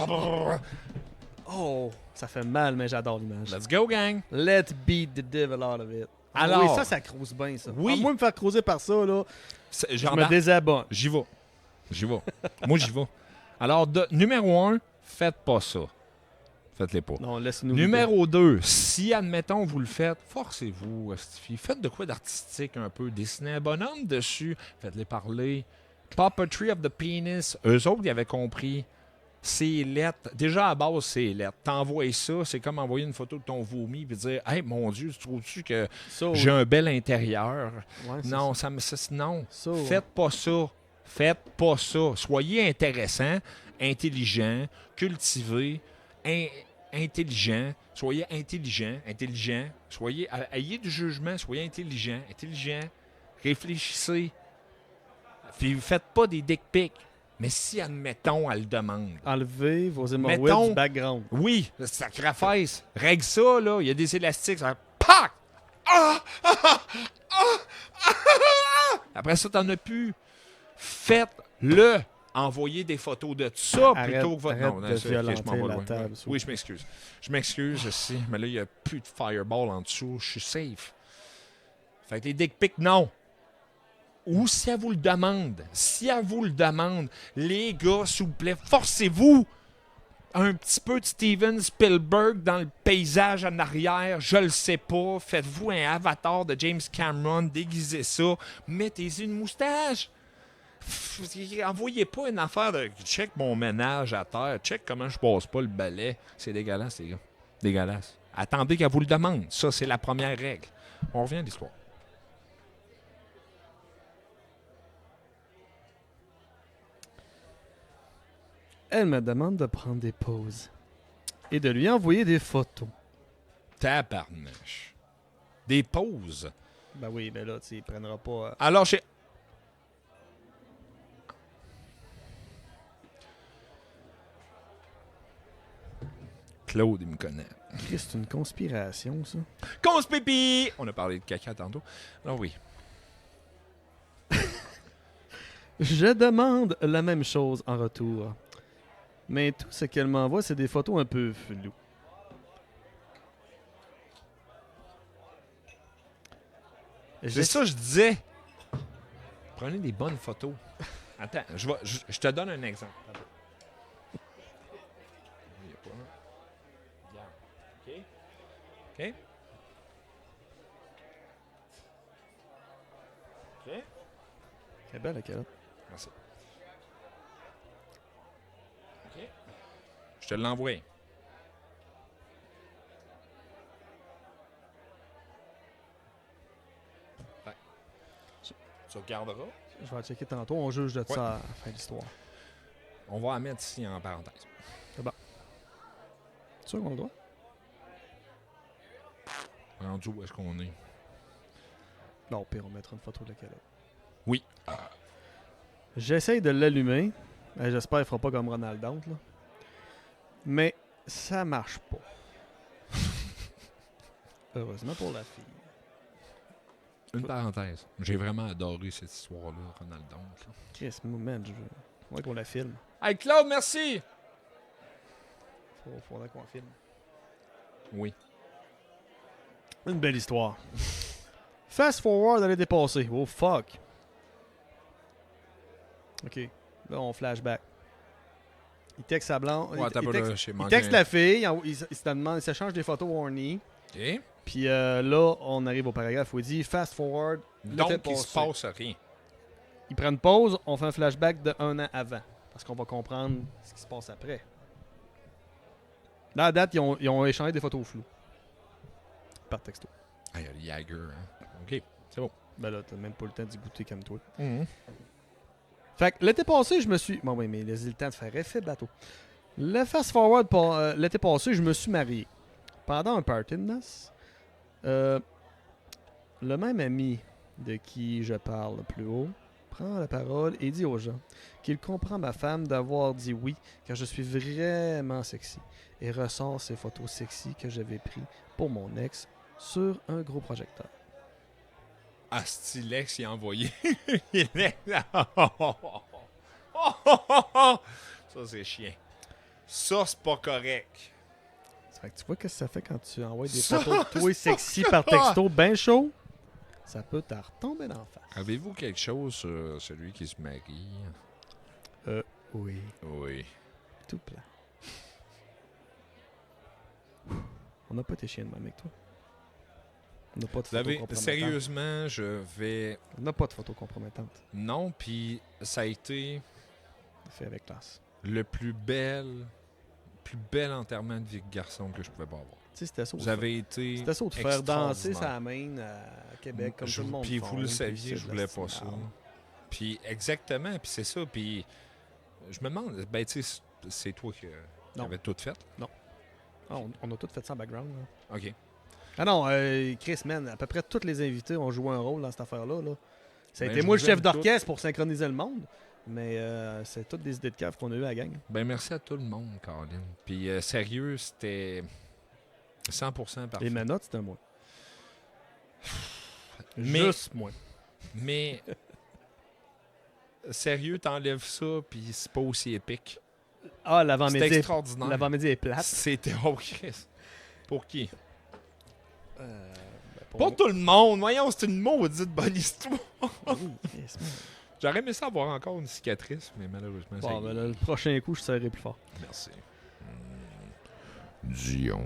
Oh, ça fait mal, mais j'adore l'image. Let's go, gang! Let's beat the devil out of it. Alors- oui, ça crouse bien, ça. Oui. Ah, moi, me faire creuser par ça, là, je me J'embarque. désabonne. J'y vais. Moi, j'y vais. Alors, numéro 1, faites pas ça. Faites-les pas. Non, laisse-nous. Numéro 2, si, admettons, vous le faites, forcez-vous, hostifie. Faites de quoi d'artistique un peu. Dessinez un bonhomme dessus. Faites-les parler. Puppetry of the Penis. Eux autres, ils avaient compris. C'est lettre. Déjà, à base, c'est lettre. T'envoies ça, c'est comme envoyer une photo de ton vomi et dire « Hey, mon Dieu, tu trouves-tu que Ça, j'ai un bel intérieur? » ouais, c'est Non, ça. non. Ça, ouais. Faites pas ça. Faites pas ça. Soyez intéressant, intelligent, cultivé, intelligent. Soyez intelligent. Soyez, ayez du jugement, soyez intelligent. Réfléchissez. Puis faites pas des dick pics. Mais si, admettons, elle le demande. Enlevez vos hémorroïdes Mettons- du background. Oui, le sacrifice. Règle ça, là. Il y a des élastiques. Ça fait PAC! Après ça, t'en as plus. Faites-le. Envoyez des photos de ça Arrête- plutôt que votre... arrête Non, de c'est- ok, je m'en violenter vais la loin. table, s'il vous Oui, je m'excuse. Je m'excuse, aussi. Mais là, il n'y a plus de fireball en dessous. Je suis safe. Fait que les dick pics, non. Ou si elle vous le demande. Les gars, s'il vous plaît, forcez-vous. Un petit peu de Steven Spielberg dans le paysage en arrière, je le sais pas. Faites-vous un avatar de James Cameron, déguisez ça, mettez-y une moustache. Envoyez pas une affaire de check mon ménage à terre, check comment je passe pas le balai. C'est dégueulasse, les gars. Dégueulasse. Attendez qu'elle vous le demande. Ça, c'est la première règle. On revient à l'histoire. Elle me demande de prendre des pauses et de lui envoyer des photos. Tabarnache. Des pauses. Ben oui, ben là, tu sais, il prendra pas. Alors, chez. Claude, il me connaît. Christ, c'est une conspiration, ça. Conspipi! On a parlé de caca tantôt. Alors oui. Je demande la même chose en retour. Mais tout ce qu'elle m'envoie, c'est des photos un peu floues. C'est ça que je disais. Prenez des bonnes photos. Attends, je te donne un exemple. Attends. Il y a pas un. Regarde. OK? OK? OK? Elle est belle, la calotte. Merci. OK? Je te l'envoie. Tu regarderas. Je vais la checker tantôt. On juge de ça à la fin de l'histoire. On va la mettre ici en parenthèse. C'est sûr qu'on le doit? Rendu où est-ce qu'on est? Non, au pire, on mettra une photo de la calotte. Oui. J'essaye de l'allumer. J'espère qu'il fera pas comme Ronald Dante, là. Mais ça marche pas. Heureusement pour la fille. Une parenthèse. J'ai vraiment adoré cette histoire-là, Ronald Dante. là. Chris, man, je veux. Faudrait qu'on la filme. Hey Claude, merci! Faudrait qu'on la filme. Oui. Une belle histoire. Fast forward à l'été passé. Oh fuck. Ok. Là, on flashback. Il texte sa blonde. Ouais, attends, il là, texte, j'ai il manqué texte un- la fille. Il se demande, il s'échange des photos horny. OK. Puis là, on arrive au paragraphe où il dit fast forward. Donc, l'été il se passé. passe rien. Ils prennent pause. On fait un flashback de 1 an avant. Parce qu'on va comprendre ce qui se passe après. Là, à date, ils ont échangé des photos floues. Par texto. Ah, il y a le Jagger. Hein. OK, c'est bon. Ben là, t'as même pas le temps d'y goûter comme toi. Mhm. Fait que l'été passé, je me suis. Bon, oui, mais laissez le temps de faire effet bateau. Le fast forward, l'été passé, je me suis marié. Pendant un party de noces, le même ami de qui je parle plus haut prend la parole et dit aux gens qu'il comprend ma femme d'avoir dit oui, car je suis vraiment sexy, et ressort ces photos sexy que j'avais prises pour mon ex sur un gros projecteur. Ah, Stylex, il a envoyé. Il est- Ça, c'est chien. Ça, c'est pas correct. Fait que tu vois ce que ça fait quand tu envoies des Ça, photos de toi sexy ça. par texto ben chaud? Ça peut te retomber d'en face. Avez-vous quelque chose sur celui qui se marie? Oui, Oui. tout plat. On n'a pas été chiens de même avec toi. On n'a pas de Vous avez, photos compromettantes. sérieusement, je vais... On n'a pas de photos compromettantes. Non, puis ça a été Fait avec classe. le plus bel enterrement de vie de garçon que je pouvais pas avoir. Tu sais, c'était ça. Vous avez été C'était ça de faire danser extraordinaire. sa main à Québec comme tout le monde. Puis font, vous le puis saviez, c'est je de voulais la pas ça. stinade. Puis exactement, puis c'est ça. Puis je me demande, ben tu sais, c'est toi qui Non. avais tout fait? Ah, on a tout fait ça en background. Là. OK. Ah non, Chris, man, à peu près tous les invités ont joué un rôle dans cette affaire-là. Là. Ça a Ben, été je moi le vous chef aime d'orchestre pour synchroniser le monde, mais c'est toutes des idées de cave qu'on a eu à la gang. Ben merci à tout le monde, Colin. Puis sérieux, c'était 100% parfait. Les manottes, c'était moi. Mais- Juste moi. Mais sérieux, t'enlèves ça, puis c'est pas aussi épique. Ah, C'était l'avant-midi. extraordinaire. L'avant-midi est plate. C'était Chris. Pour qui? Pour Pour tout le monde. Voyons, c'est une maudite bonne histoire. Oui, Chris, man. J'aurais aimé ça avoir encore une cicatrice, mais malheureusement, ça Bon, y est. ben là, le prochain coup, je serrai plus fort. Merci. Dion.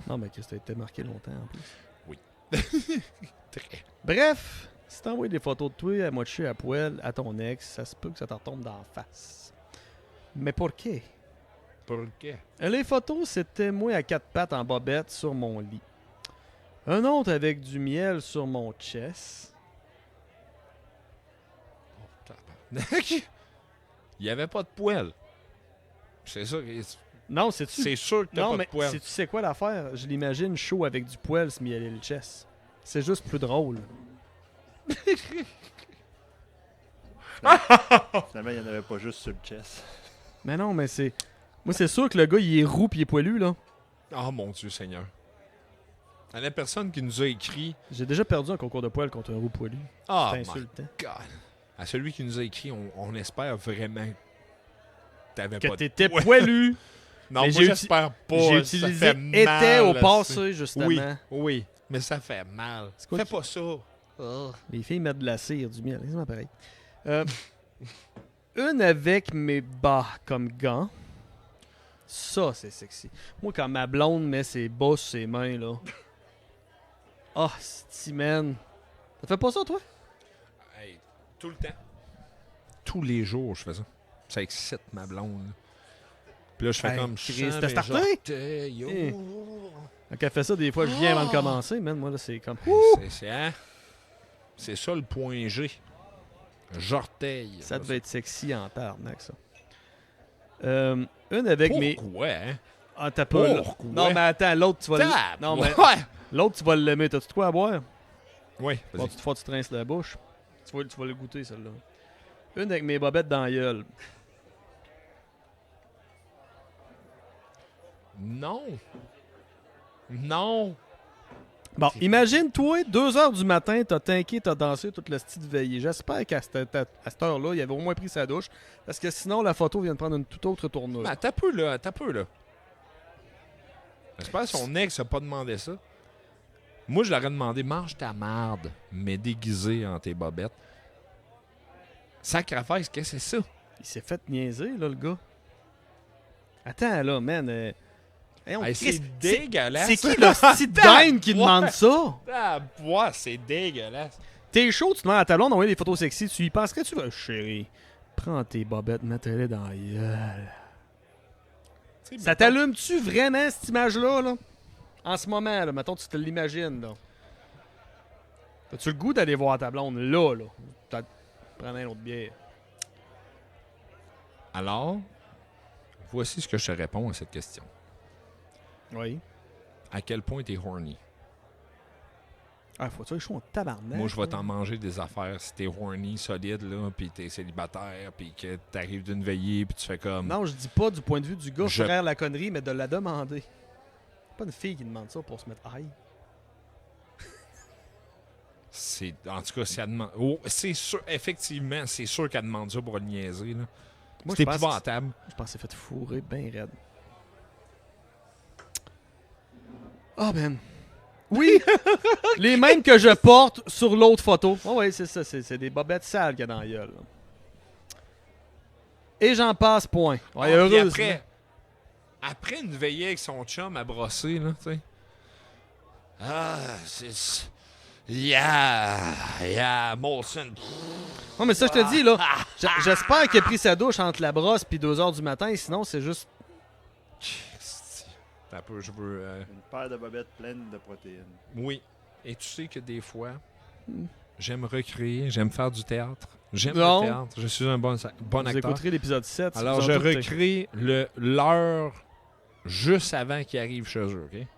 Non, mais Chris, t'as été marqué longtemps en plus. Très. Bref, si t'envoies des photos de toi à moitié à poil à ton ex, ça se peut que ça t'en retombe d'en face. Mais pour qui? Pourquoi? Les photos, c'était moi à quatre pattes en bobette sur mon lit. Un autre avec du miel sur mon chest. Tabarnak. Il n'y avait pas de poêle. C'est ça. Non, c'est-tu? C'est sûr que t'as Non, pas mais de poêle. tu sais quoi l'affaire? Je l'imagine chaud avec du poil se mieller le chest. C'est juste plus drôle. Finalement, il n'y en avait pas juste sur le chest. Mais non, mais c'est... Moi, c'est sûr que le gars, il est roux pis il est poilu, là. Oh mon Dieu Seigneur. À la personne qui nous a écrit J'ai déjà perdu un concours de poil contre un roux poilu. Ah, C'est my insultant. God. À celui qui nous a écrit, on espère vraiment que t'avais Que pas de t'étais poêle. poilu. Non, Mais moi j'ai j'espère pas. J'ai ça utilisé fait était mal, au là, passé, justement. Oui, oui, mais ça fait mal. quoi Fais qui- pas ça. Les filles mettent de la cire, du miel. C'est pareil. Une avec mes bas comme gants. Ça, c'est sexy. Moi, quand ma blonde met ses bas sur ses mains, là. Ah, oh, man. Ça fait pas ça, toi? Hey, tout le temps. Tous les jours, je fais ça. Ça excite ma blonde. là. Puis là, je fais Hey, comme... Chris, je sens t'as mes starté? orteils, oh. Eh. Quand elle fait ça, des fois, je viens avant de commencer, man. Moi, là, c'est comme. Hein? C'est ça le point G. J'orteille. Ça devait être sexy en tabarnak, ça. Une avec mes. Pourquoi, hein? Ah, t'as pas. là. Pourquoi? Non, mais attends, l'autre, tu vas le. Non, mais Ouais. l'autre, tu vas l'aimer. T'as-tu de quoi à boire? Oui, Bon, vas-y. tu te tu rinces la bouche. Tu vas le goûter, celle-là. Une avec mes bobettes dans la gueule. Non. Non. Bon, imagine, toi, 2h du matin, t'as tinqué, t'as dansé toute la style veillée. J'espère qu'à cette heure-là, il avait au moins pris sa douche. Parce que sinon, la photo vient de prendre une toute autre tournure. Mais t'as peu, là. T'as peu, là. J'espère que son ex a pas demandé ça. Moi, je l'aurais demandé, mange ta marde, mais déguisé en tes bobettes. Sacrifice, qu'est-ce que c'est ça? Il s'est fait niaiser, là, le gars. Attends, là, man. Voyons, Hey, Chris, c'est dégueulasse. C'est qui le petite dinde qui demande ça? Ah, bois, c'est dégueulasse. T'es chaud, tu demandes à ta blonde d'envoyer des photos sexy. Tu y penserais, tu vas, chérie. Prends tes bobettes, mets-les dans la gueule. Tu sais, Ça t'allume-tu vraiment, cette image-là, là? En ce moment, là, mettons, tu te l'imagines, là. As-tu le goût d'aller voir ta blonde, là, là? Prendre un autre bière. Alors, voici ce que je te réponds à cette question. Oui. À quel point t'es horny? Ah, faut-tu aller chaud en tabarnak? Moi, je vais t'en manger des affaires si t'es horny, solide, là, puis t'es célibataire, puis que t'arrives d'une veillée, puis tu fais comme... Non, je dis pas du point de vue du gars Je- frère la connerie, mais de la demander. Pas une fille qui demande ça pour se mettre high. C'est, en tout cas, si elle demande... Oh, c'est sûr, effectivement, c'est sûr qu'elle demande ça pour le niaiser, là. Moi, C'est je pense épouvantable. Je pense que c'est fait fourrer bien raide. Ah, ben. Oui! Les mêmes que je porte sur l'autre photo. Oh, oui, c'est ça. C'est des bobettes sales qu'il y a dans la gueule. Là. Et j'en passe, point. Ouais, Puis heureusement. après une veillée avec son chum à brosser, là, tu sais. Ah, c'est... Yeah, Molson. Non, mais ça, je te dis, là. J'espère qu'il a pris sa douche entre la brosse puis 2h du matin. Sinon, c'est juste. Un peu, je veux... Une paire de bobettes pleines de protéines. Oui. Et tu sais que des fois, j'aime recréer, j'aime faire du théâtre. J'aime le Non. théâtre. Je suis un bon Vous acteur. écouterez l'épisode 7. si Alors, vous en je doutez. recrée l'heure juste avant qu'il arrive chez eux, OK? Hey,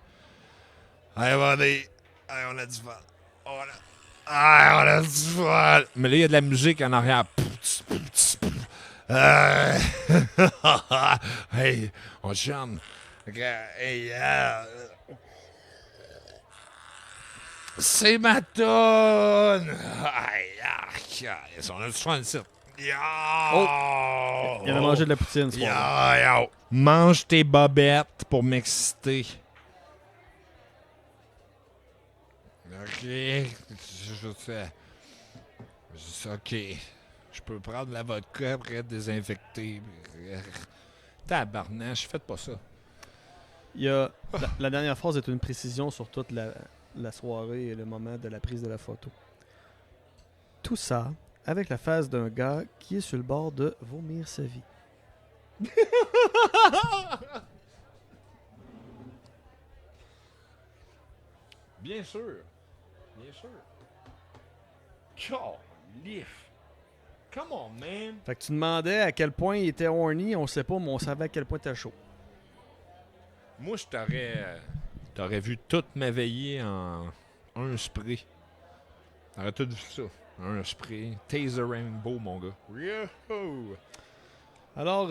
buddy. Hey, on a du fun. On a du fun. Mais là, il y a de la musique en arrière. Hey, on chante. Hey, c'est ma toune. On a du fun ici. Oh! Il en a mangé de la poutine ce soir. Mange tes bobettes pour m'exciter. OK. Je sais. OK. Je peux prendre la vodka après désinfecter. Tabarnache, faites pas ça. Il y a, la dernière phrase est une précision sur toute la soirée et le moment de la prise de la photo. Tout ça avec la face d'un gars qui est sur le bord de vomir sa vie. Bien sûr. Bien sûr. Calif. Come on, man. Fait que tu demandais à quel point il était horny, on sait pas, mais on savait à quel point t'es chaud. Moi, je t'aurais vu toute ma veillée en un spray. T'aurais tout vu ça. Un spray. Taser Rainbow, mon gars. Yo! Alors,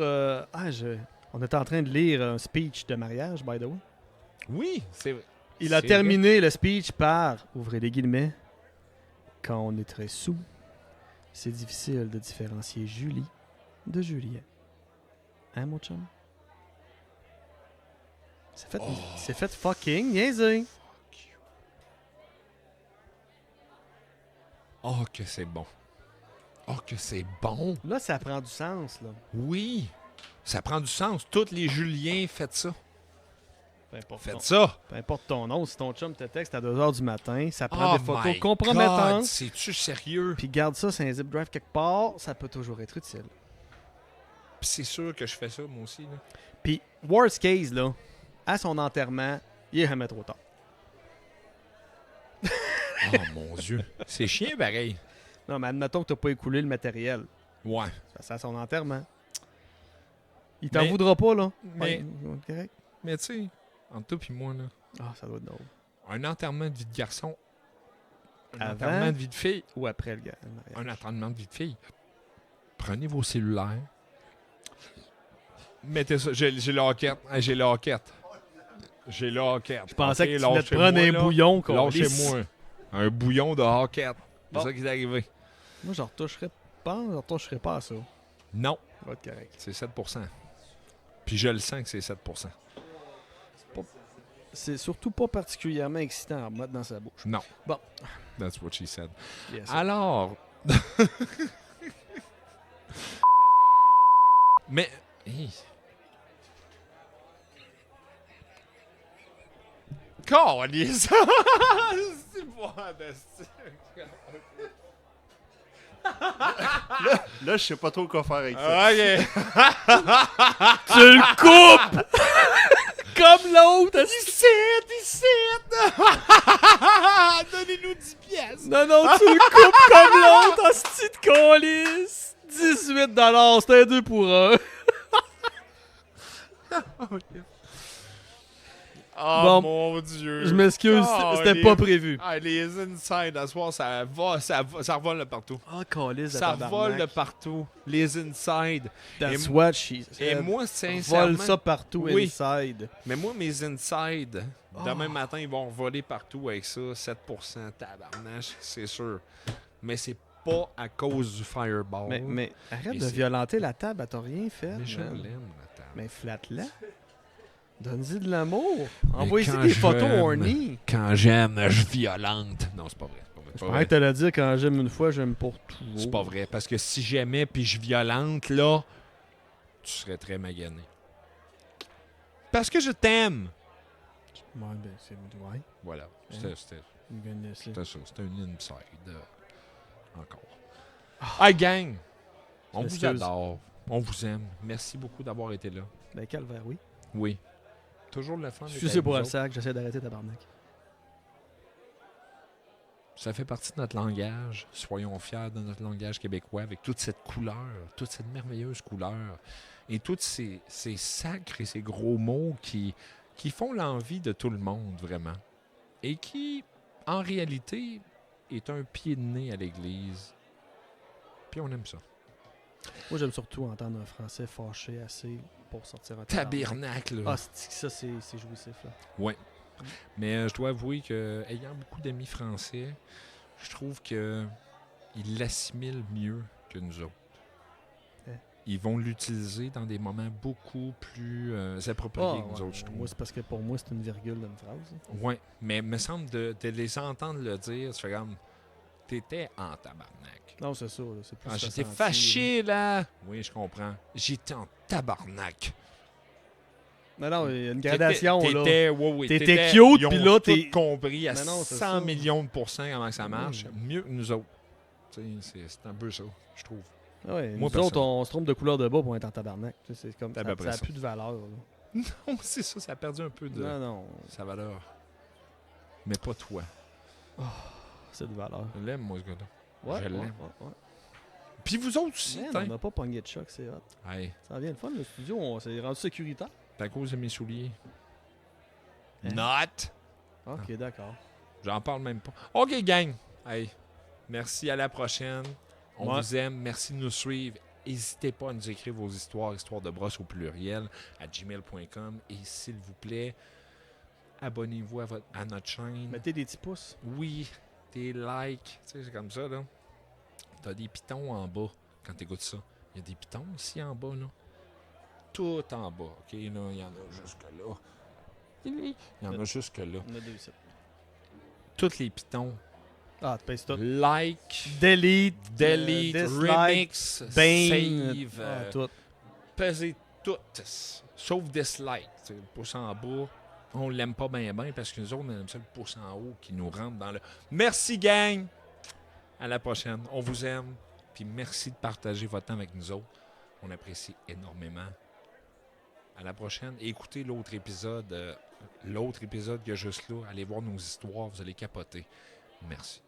on était en train de lire un speech de mariage, by the way. Oui, c'est vrai. Il a C'est terminé le speech par, ouvrez les guillemets, quand on est très sous, c'est difficile de différencier Julie de Julien. Hein, mon chum? C'est fait fucking niaiser. Oh, que c'est bon. Oh, que c'est bon. Là, ça prend du sens, là. Oui. Ça prend du sens. Tous les Juliens, faites ça. Peu ça. importe ton nom, si ton chum te texte à 2h du matin, ça prend Oh des photos my compromettantes. God, c'est-tu sérieux? Puis garde ça sur un zip drive quelque part, ça peut toujours être utile. Puis c'est sûr que je fais ça, moi aussi. Là. Puis, worst case, là, à son enterrement, il est jamais trop tard. Oh mon Dieu. C'est chiant pareil. Non, mais admettons que t'as pas écoulé le matériel. Ouais. C'est à son enterrement. Il t'en Mais- voudra pas, là. mais- Ouais, correct. Mais tu sais, entre toi et moi, là, Ah, ça doit être drôle. un enterrement de vie de garçon, un Avant? enterrement de vie de fille, Ou après le mariage. un enterrement de vie de fille. Prenez vos cellulaires. Mettez ça. J'ai la hoquette. Hey, j'ai la hoquette. J'ai la hoquette. Je pensais que tu venais te prendre un bouillon qu'on Lâchez-moi. Un bouillon de hoquette. C'est Bon. ça qui est arrivé. Moi, je retoucherais pas à ça. Non, Ça va être correct. c'est 7%. Puis je le sens que c'est 7%. C'est surtout pas particulièrement excitant à mettre dans sa bouche. Non. Bon. That's what she said. Yes. Alors. Mais. Hey. Câlisse! C'est bon, Là, je sais pas trop quoi faire avec ça. OK. Tu le coupes! Comme l'autre! Ici! Donnez-nous 10 pièces! Non, tu le coupes comme l'autre, hostie de colis! 18$, c'était un 2 pour 1. Oh Bon, mon Dieu! Je m'excuse, c'était pas prévu. Ah, les inside, à ce soir, ça revole de partout. Ah, colis de Ça revole de tabarnak. partout. Les inside. That's Et- what she said. Et moi, sincèrement... Vole ça partout Oui. inside. Mais moi, mes inside, demain matin, ils vont voler partout avec ça. 7% tabarnache, c'est sûr. Mais c'est pas à cause du fireball. Mais arrête Et de c'est- violenter la table, elle t'a rien fait. Mais je man. l'aime, la table. Mais flatte-la. Donne-y de l'amour. Mais Envoie-y quand des photos j'aime- horny. Quand j'aime, je violente. Non, c'est pas vrai. C'est pas vrai. Je pourrais te le dire, quand j'aime une fois, j'aime pour tout. C'est pas vrai. Parce que si j'aimais puis je violente, là, tu serais très magané. Parce que je t'aime. Ouais, ben, c'est... Ouais. Voilà. C'était Goodness, là. ça. C'était une inside. Encore. Hey, gang! On vous Excuse. adore. On vous aime. Merci beaucoup d'avoir été là. Ben, calvaire, oui. Oui. Toujours le fun. d'être Excusez avec pour vous le autres. sac, j'essaie d'arrêter tabarnak. Ça fait partie de notre langage. Soyons fiers de notre langage québécois avec toute cette couleur, toute cette merveilleuse couleur et tous ces sacres et ces gros mots qui font l'envie de tout le monde, vraiment. Et qui, en réalité, est un pied de nez à l'Église. Puis on aime ça. Moi, j'aime surtout entendre un français fâché assez pour sortir un Tabernacle, là. Ah, ça, c'est jouissif, là. Ouais. Mais je dois avouer que, ayant beaucoup d'amis français, je trouve que ils l'assimilent mieux que nous autres. Hein? Ils vont l'utiliser dans des moments beaucoup plus appropriés que nous autres, je trouve. Moi, c'est parce que pour moi, c'est une virgule d'une phrase. Ouais, mais il me semble de les entendre le dire, tu fais comme t'étais en tabarnak. Non, c'est ça, là. C'est plus Ah, j'étais ressenti, fâché là. Oui, je comprends. J'étais en tabarnak. là. Non, il y a une gradation, là. T'étais cute, ils ont puis là, tout t'es... compris à Mais non, c'est 100 ça. millions de pourcents comment ça marche. Oui. Mieux que nous autres. Tu sais, c'est un peu ça, je trouve. Ouais, Moi, nous autres, personne. on se trompe de couleur de bas pour être en tabarnak. Tu sais, c'est comme C'est à ça peu près n'a ça. plus de valeur, là. Non, c'est ça, ça a perdu un peu de Non, non, sa valeur. Mais pas toi. c'est de valeur. Je l'aime, moi, ce gars-là. Ouais, Je ouais, l'aime. ouais. Puis vous autres aussi, Man, t'in. on n'a pas pogné de choc, c'est hot. Hey, Ça vient le fun, le studio, on s'est rendu sécuritaire. c'est à cause de mes souliers. Hein? Not! Ok, d'accord. J'en parle même pas. OK, gang. Hey, merci, à la prochaine. On Ouais. vous aime. Merci de nous suivre. N'hésitez pas à nous écrire vos histoires de brosse au pluriel à gmail.com. Et s'il vous plaît, abonnez-vous à notre chaîne. Mettez des petits pouces. Oui, des likes. Tu sais, c'est comme ça, là. T'as des pitons en bas quand t'écoutes ça. Il y a des pitons ici en bas, là. Tout en bas. OK, là, il y en a jusque là. Il y en a jusque là. On a deux sites. Tous les pitons. Ah, tu pèses tout. Like, Delete, delete, dislike, remix, bang, save, tout. peser toutes, sauf dislike. Tu sais, le pouce en bas, on l'aime pas bien parce que nous autres, on aime ça le pouce en haut qui nous rentre dans le... Merci, gang! À la prochaine. On vous aime. Puis merci de partager votre temps avec nous autres. On apprécie énormément. À la prochaine. Et écoutez l'autre épisode qu'il y a juste là. Allez voir nos histoires. Vous allez capoter. Merci.